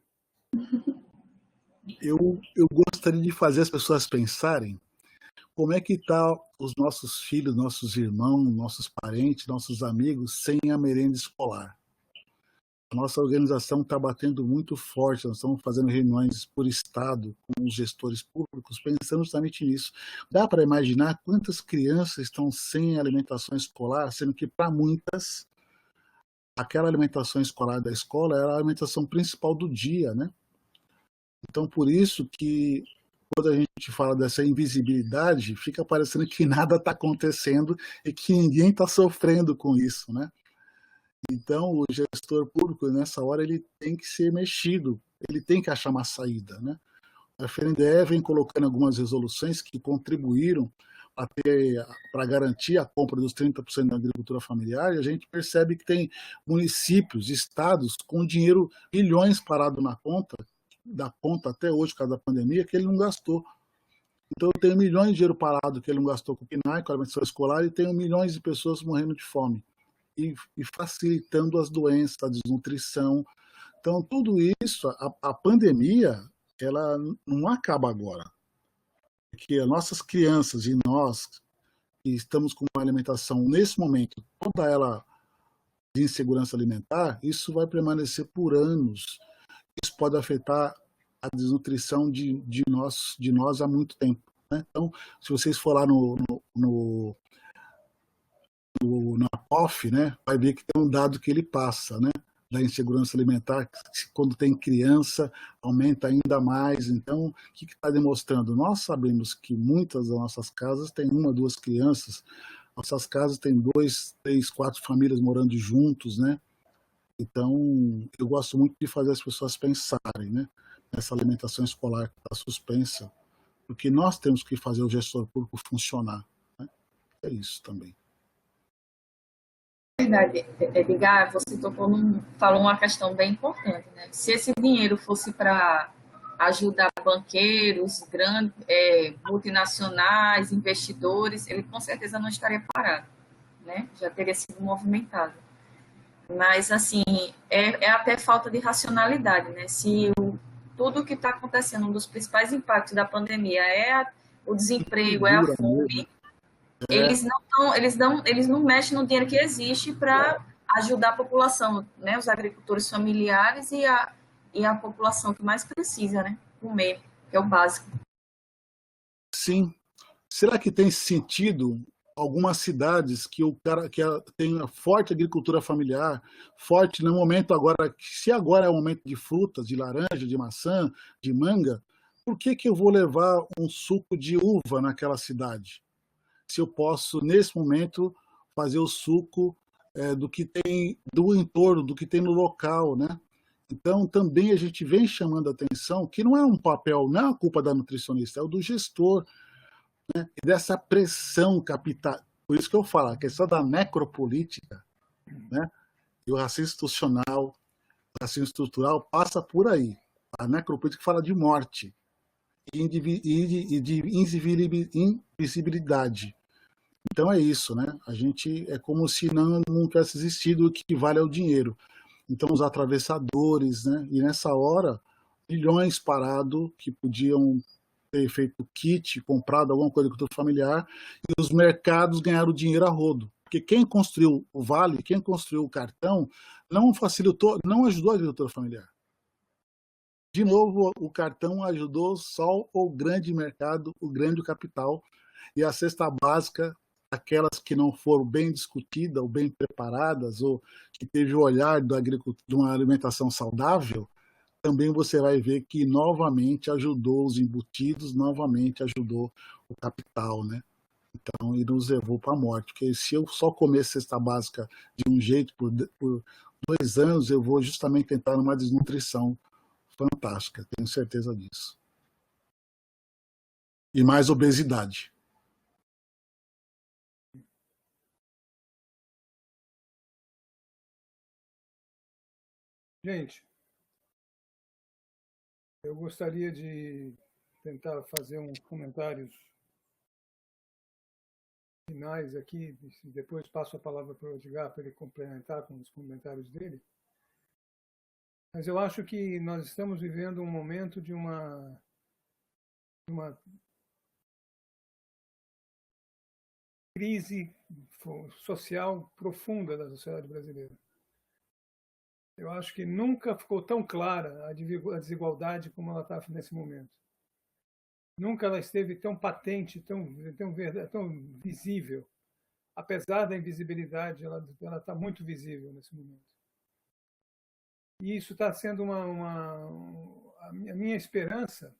Eu gostaria de fazer as pessoas pensarem como é que está os nossos filhos, nossos irmãos, nossos parentes, nossos amigos sem a merenda escolar. A nossa organização está batendo muito forte, nós estamos fazendo reuniões por estado com os gestores públicos, pensando justamente nisso. Dá para imaginar quantas crianças estão sem alimentação escolar, sendo que para muitas, aquela alimentação escolar da escola era a alimentação principal do dia, né? Então, por isso que quando a gente fala dessa invisibilidade, fica parecendo que nada está acontecendo e que ninguém está sofrendo com isso, né? Então, o gestor público, nessa hora, ele tem que ser mexido, ele tem que achar uma saída, né? A FNDE vem colocando algumas resoluções que contribuíram para garantir a compra dos 30% da agricultura familiar, e a gente percebe que tem municípios, estados, com dinheiro, bilhões parado na conta, da conta até hoje, por causa da pandemia, que ele não gastou. Então, eu tenho milhões de dinheiro parado que ele não gastou com o PNAE, com a alimentação escolar, e tenho milhões de pessoas morrendo de fome. E facilitando as doenças, a desnutrição. Então, tudo isso, a pandemia, ela não acaba agora. Porque as nossas crianças e nós, que estamos com uma alimentação, nesse momento, toda ela de insegurança alimentar, isso vai permanecer por anos. Isso pode afetar a desnutrição de nós há muito tempo, né? Então, se vocês for lá na POF, né, vai ver que tem um dado que ele passa, né, da insegurança alimentar, que quando tem criança, aumenta ainda mais. Então, o que está demonstrando? Nós sabemos que muitas das nossas casas têm 1, 2 crianças, nossas casas têm 2, 3, 4 famílias morando juntos, né? Então, eu gosto muito de fazer as pessoas pensarem, né, nessa alimentação escolar que está suspensa, porque nós temos que fazer o gestor público funcionar, né? É isso também. Verdade, Edgar, você falou uma questão bem importante, né? Se esse dinheiro fosse para ajudar banqueiros, grandes, multinacionais, investidores, ele com certeza não estaria parado, né? Já teria sido movimentado. Mas, assim, é até falta de racionalidade, né? Se tudo que está acontecendo, um dos principais impactos da pandemia é o desemprego, é a fome, eles não mexem no dinheiro que existe para ajudar a população, né? Os agricultores familiares e a população que mais precisa, né? Comer, que é o básico. Sim. Será que tem sentido algumas cidades que tem forte agricultura familiar, forte no momento agora, se agora é o momento de frutas, de laranja, de maçã, de manga, por que eu vou levar um suco de uva naquela cidade? Se eu posso, nesse momento, fazer o suco do que tem do entorno, do que tem no local, né? Então, também a gente vem chamando a atenção que não é um papel, não é a culpa da nutricionista, é o do gestor, né? E dessa pressão capital. Por isso que eu falo, a questão da necropolítica, né? E o racismo institucional, o racismo estrutural passa por aí. A necropolítica fala de morte e de invisibilidade. Então é isso, né? A gente é como se não tivesse existido o que vale é o dinheiro. Então os atravessadores, né? E nessa hora, milhões parados que podiam ter feito kit, comprado alguma coisa com o familiar, e os mercados ganharam dinheiro a rodo. Porque quem construiu o Vale, quem construiu o cartão, não facilitou, não ajudou a agricultura familiar. De novo, o cartão ajudou só o grande mercado, o grande capital, e a cesta básica, aquelas que não foram bem discutidas ou bem preparadas, ou que teve o olhar de uma alimentação saudável, também você vai ver que novamente ajudou os embutidos, novamente ajudou o capital, né? Então, e nos levou para a morte. Porque se eu só comer cesta básica de um jeito por 2 anos, eu vou justamente entrar numa desnutrição fantástica, tenho certeza disso. E mais obesidade. Gente, eu gostaria de tentar fazer uns comentários finais aqui, depois passo a palavra para o Edgar para ele complementar com os comentários dele. Mas eu acho que nós estamos vivendo um momento de uma crise social profunda da sociedade brasileira. Eu acho que nunca ficou tão clara a desigualdade como ela está nesse momento. Nunca ela esteve tão patente, tão visível. Apesar da invisibilidade, ela está muito visível nesse momento. E isso está sendo a minha esperança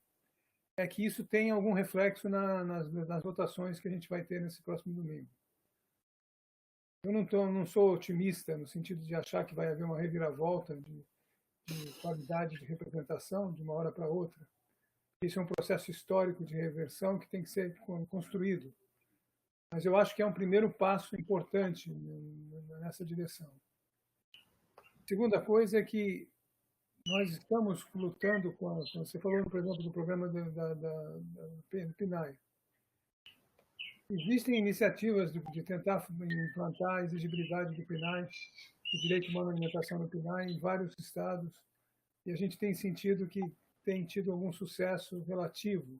é que isso tenha algum reflexo nas votações que a gente vai ter nesse próximo domingo. Eu não sou otimista no sentido de achar que vai haver uma reviravolta de qualidade de representação de uma hora para outra. Isso é um processo histórico de reversão que tem que ser construído. Mas eu acho que é um primeiro passo importante nessa direção. A segunda coisa é que nós estamos lutando com você falou, por exemplo, do programa da PNAE. Existem iniciativas de tentar implantar a exigibilidade do PNAE, o direito de uma alimentação no PNAE, em vários estados, e a gente tem sentido que tem tido algum sucesso relativo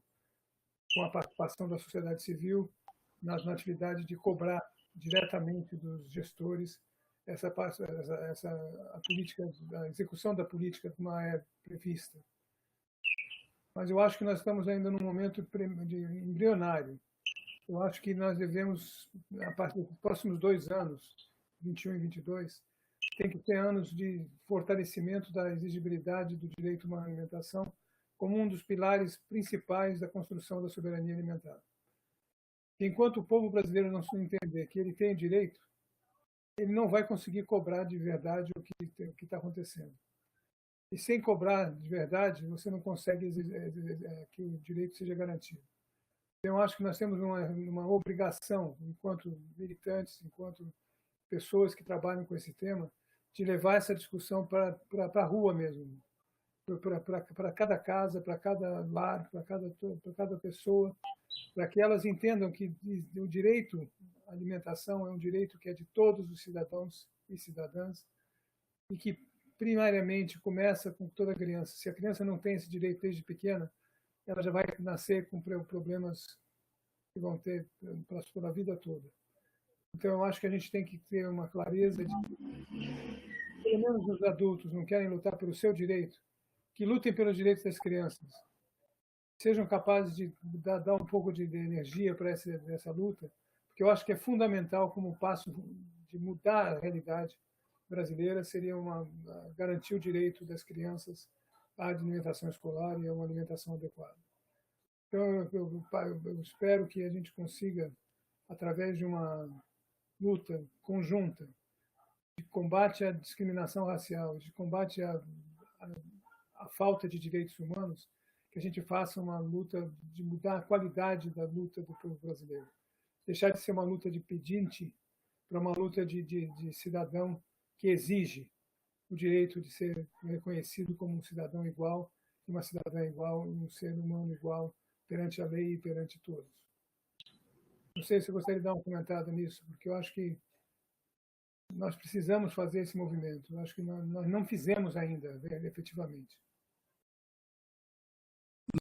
com a participação da sociedade civil na atividade de cobrar diretamente dos gestores a execução da política como é prevista. Mas eu acho que nós estamos ainda num momento embrionário. Eu acho que nós devemos, a partir dos próximos 2 anos, 21 e 22, tem que ter anos de fortalecimento da exigibilidade do direito a uma alimentação como um dos pilares principais da construção da soberania alimentar. Enquanto o povo brasileiro não se entender que ele tem direito, ele não vai conseguir cobrar de verdade o que está acontecendo. E sem cobrar de verdade, você não consegue que o direito seja garantido. Então, eu acho que nós temos uma obrigação, enquanto militantes, enquanto pessoas que trabalham com esse tema, de levar essa discussão para a rua mesmo, para cada casa, para cada lar, para cada pessoa, para que elas entendam que o direito à alimentação é um direito que é de todos os cidadãos e cidadãs e que, primariamente, começa com toda criança. Se a criança não tem esse direito desde pequena, ela já vai nascer com problemas que vão ter pela vida toda. Então, eu acho que a gente tem que ter uma clareza de que, pelo menos os adultos não querem lutar pelo seu direito, que lutem pelos direitos das crianças, sejam capazes de dar um pouco de energia para essa luta, porque eu acho que é fundamental como passo de mudar a realidade brasileira, seria garantir o direito das crianças à alimentação escolar e a uma alimentação adequada. Então, eu espero que a gente consiga, através de uma luta conjunta de combate à discriminação racial, de combate à falta de direitos humanos, que a gente faça uma luta de mudar a qualidade da luta do povo brasileiro. Deixar de ser uma luta de pedinte para uma luta de cidadão que exige o direito de ser reconhecido como um cidadão igual, uma cidadã igual, um ser humano igual perante a lei e perante todos. Não sei se você gostaria de dar um comentário nisso, porque eu acho que nós precisamos fazer esse movimento. Eu acho que nós não fizemos ainda, efetivamente.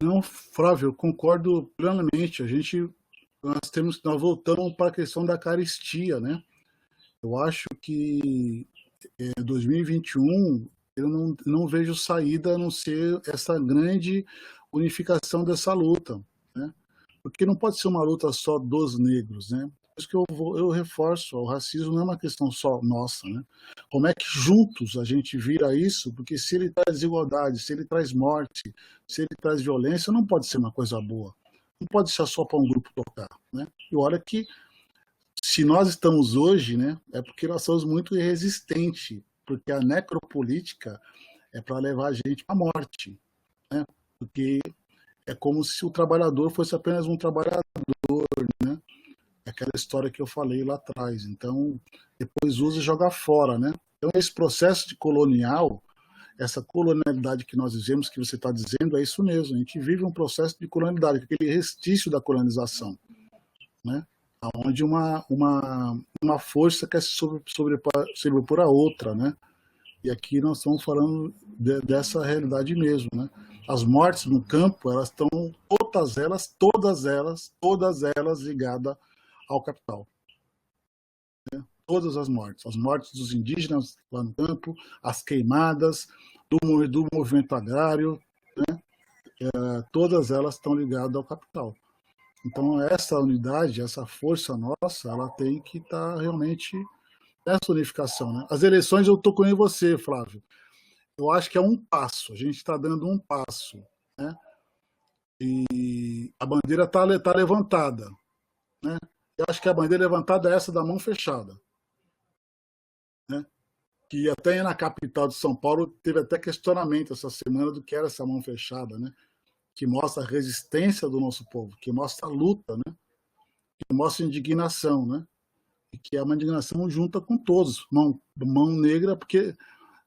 Não, Flávio, eu concordo plenamente. Nós voltamos para a questão da carestia, né? Eu acho que 2021 eu não vejo saída a não ser essa grande unificação dessa luta, né? Porque não pode ser uma luta só dos negros, né? Por isso que eu reforço, o racismo não é uma questão só nossa, né? Como é que juntos a gente vira isso? Porque se ele traz desigualdade, se ele traz morte, se ele traz violência, não pode ser uma coisa boa. Não pode ser só para um grupo tocar, né? E olha que se nós estamos hoje, né, é porque nós somos muito resistentes, porque a necropolítica é para levar a gente à morte, né? Porque é como se o trabalhador fosse apenas um trabalhador, né? Aquela história que eu falei lá atrás. Então, depois usa e joga fora, né? Então, esse processo de colonial, essa colonialidade que nós vivemos, que você está dizendo, é isso mesmo. A gente vive um processo de colonialidade, aquele restício da colonização, né? Onde uma força quer se sobrepor a outra, né? E aqui nós estamos falando dessa realidade mesmo, né? As mortes no campo, elas estão todas elas ligadas ao capital. Né? Todas as mortes dos indígenas lá no campo, as queimadas, do movimento agrário, né? Todas elas estão ligadas ao capital. Então, essa unidade, essa força nossa, ela tem que estar realmente nessa unificação, né? As eleições, eu estou com você, Flávio. Eu acho que é um passo, a gente está dando um passo, né? E a bandeira está levantada, né? Eu acho que a bandeira levantada é essa da mão fechada, né? Que até na capital de São Paulo teve até questionamento essa semana do que era essa mão fechada, né? Que mostra a resistência do nosso povo, que mostra a luta, né? Que mostra a indignação, né? E que é uma indignação junta com todos, mão negra, porque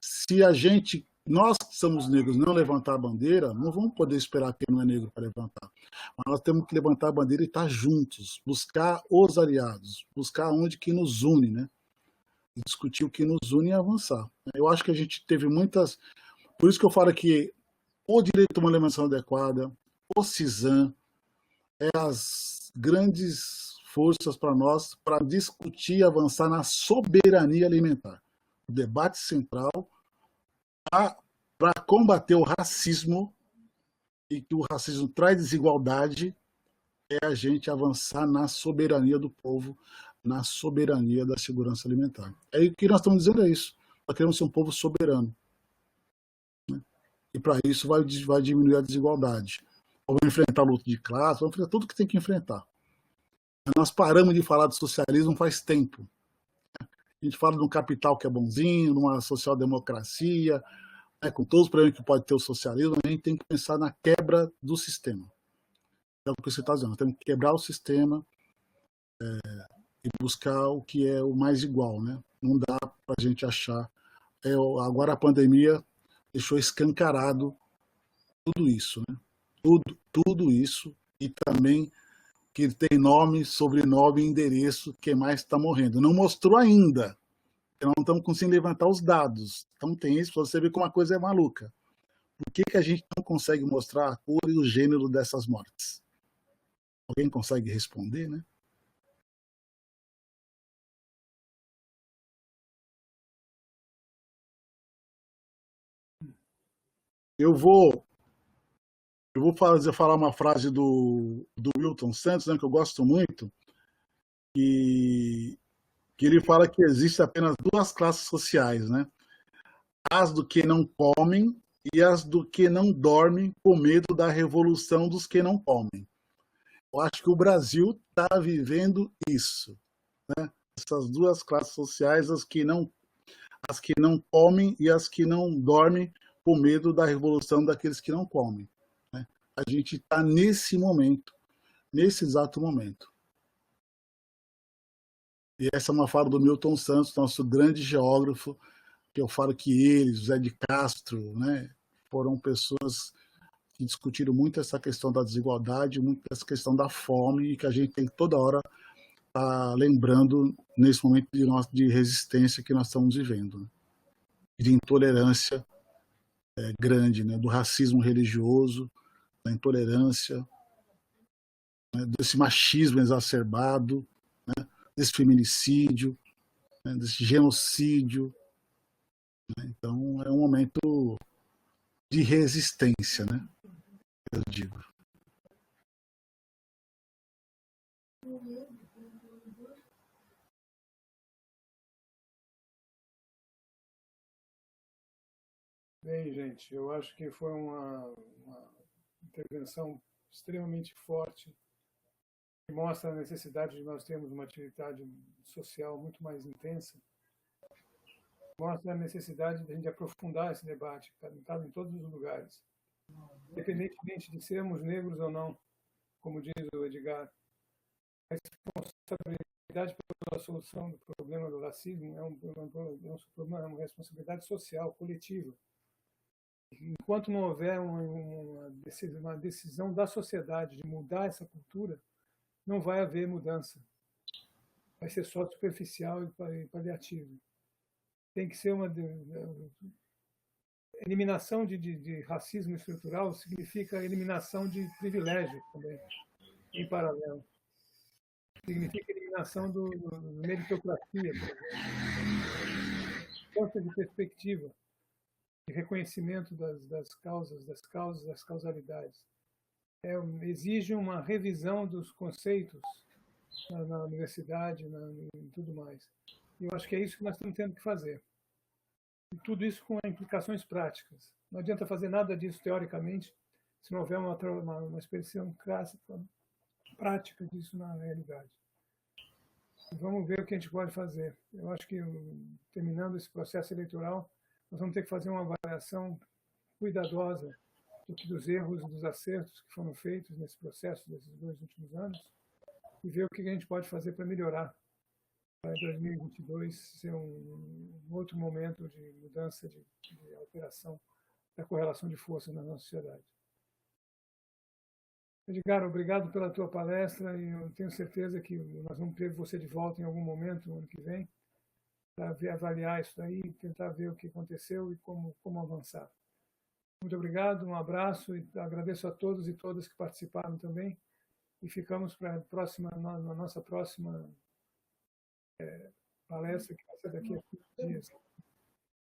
se nós que somos negros, não levantar a bandeira, não vamos poder esperar quem não é negro para levantar. Mas nós temos que levantar a bandeira e estar juntos, buscar os aliados, buscar onde que nos une, né? E discutir o que nos une e avançar. Eu acho que a gente teve muitas... Por isso que eu falo que o direito a uma alimentação adequada, o CISAM, as grandes forças para nós para discutir e avançar na soberania alimentar. O debate central para combater o racismo, e que o racismo traz desigualdade, é a gente avançar na soberania do povo, na soberania da segurança alimentar. É o que nós estamos dizendo, é isso. Nós queremos ser um povo soberano. E para isso vai diminuir a desigualdade. Vamos enfrentar a luta de classe, vamos enfrentar tudo que tem que enfrentar. Nós paramos de falar de socialismo faz tempo. A gente fala de um capital que é bonzinho, de uma social-democracia, né, com todos os problemas que pode ter o socialismo, a gente tem que pensar na quebra do sistema. É o que você está dizendo, temos que quebrar o sistema e buscar o que é o mais igual, né? Não dá para a gente achar. Agora a pandemia deixou escancarado tudo isso, né? Tudo isso, e também que tem nome, sobrenome e endereço, quem mais está morrendo. Não mostrou ainda, porque não estamos conseguindo levantar os dados. Então tem isso, para você ver como a coisa é maluca. Por que a gente não consegue mostrar a cor e o gênero dessas mortes? Alguém consegue responder, né? Eu vou falar uma frase do Milton Santos, né, que eu gosto muito, que ele fala que existe apenas duas classes sociais, né? As do que não comem e as do que não dormem com medo da revolução dos que não comem. Eu acho que o Brasil está vivendo isso, né? Essas duas classes sociais, as que não comem e as que não dormem com medo da revolução daqueles que não comem, né? A gente está nesse momento, nesse exato momento. E essa é uma fala do Milton Santos, nosso grande geógrafo, que eu falo que ele, José de Castro, né, foram pessoas que discutiram muito essa questão da desigualdade, muito essa questão da fome, e que a gente tem que toda hora estar lembrando nesse momento de resistência que nós estamos vivendo, né? De intolerância grande, né, do racismo religioso, da intolerância, né, desse machismo exacerbado, né, desse feminicídio, né, desse genocídio. Né? Então, é um momento de resistência, né? Eu digo. Bem, gente, eu acho que foi uma intervenção extremamente forte, que mostra a necessidade de nós termos uma atividade social muito mais intensa, mostra a necessidade de a gente aprofundar esse debate, está em todos os lugares, independentemente de sermos negros ou não, como diz o Edgar. A responsabilidade pela solução do problema do racismo é uma responsabilidade social, coletiva. Enquanto não houver uma decisão da sociedade de mudar essa cultura, não vai haver mudança. Vai ser só superficial e paliativo. Tem que ser uma eliminação de racismo estrutural, significa eliminação de privilégio também, em paralelo. Significa eliminação do meritocracia, falta de perspectiva, de reconhecimento das causalidades. Exige uma revisão dos conceitos na universidade e tudo mais. E eu acho que é isso que nós estamos tendo que fazer. E tudo isso com implicações práticas. Não adianta fazer nada disso teoricamente se não houver uma expressão prática disso na realidade. E vamos ver o que a gente pode fazer. Eu acho que, terminando esse processo eleitoral, nós vamos ter que fazer uma avaliação cuidadosa dos erros e dos acertos que foram feitos nesse processo desses 2 últimos anos e ver o que a gente pode fazer para melhorar, para 2022 ser um outro momento de mudança, de alteração da correlação de forças na nossa sociedade. Edgar, obrigado pela tua palestra e eu tenho certeza que nós vamos ter você de volta em algum momento no ano que vem para avaliar isso daí, tentar ver o que aconteceu e como avançar. Muito obrigado, um abraço e agradeço a todos e todas que participaram também e ficamos para na nossa próxima palestra, que vai ser daqui a 15 dias.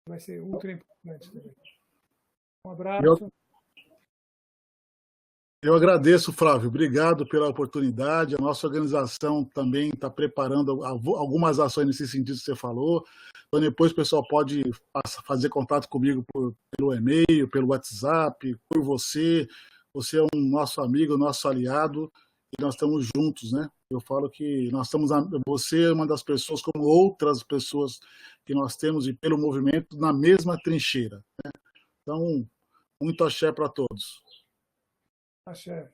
Vai ser ultra importante também. Um abraço. Eu agradeço, Flávio. Obrigado pela oportunidade. A nossa organização também está preparando algumas ações nesse sentido que você falou. Então, depois o pessoal pode fazer contato comigo pelo e-mail, pelo WhatsApp, por você. Você é um nosso amigo, nosso aliado, e nós estamos juntos, né? Eu falo que você é uma das pessoas, como outras pessoas que nós temos, e pelo movimento, na mesma trincheira, né? Então, muito axé para todos. Axé.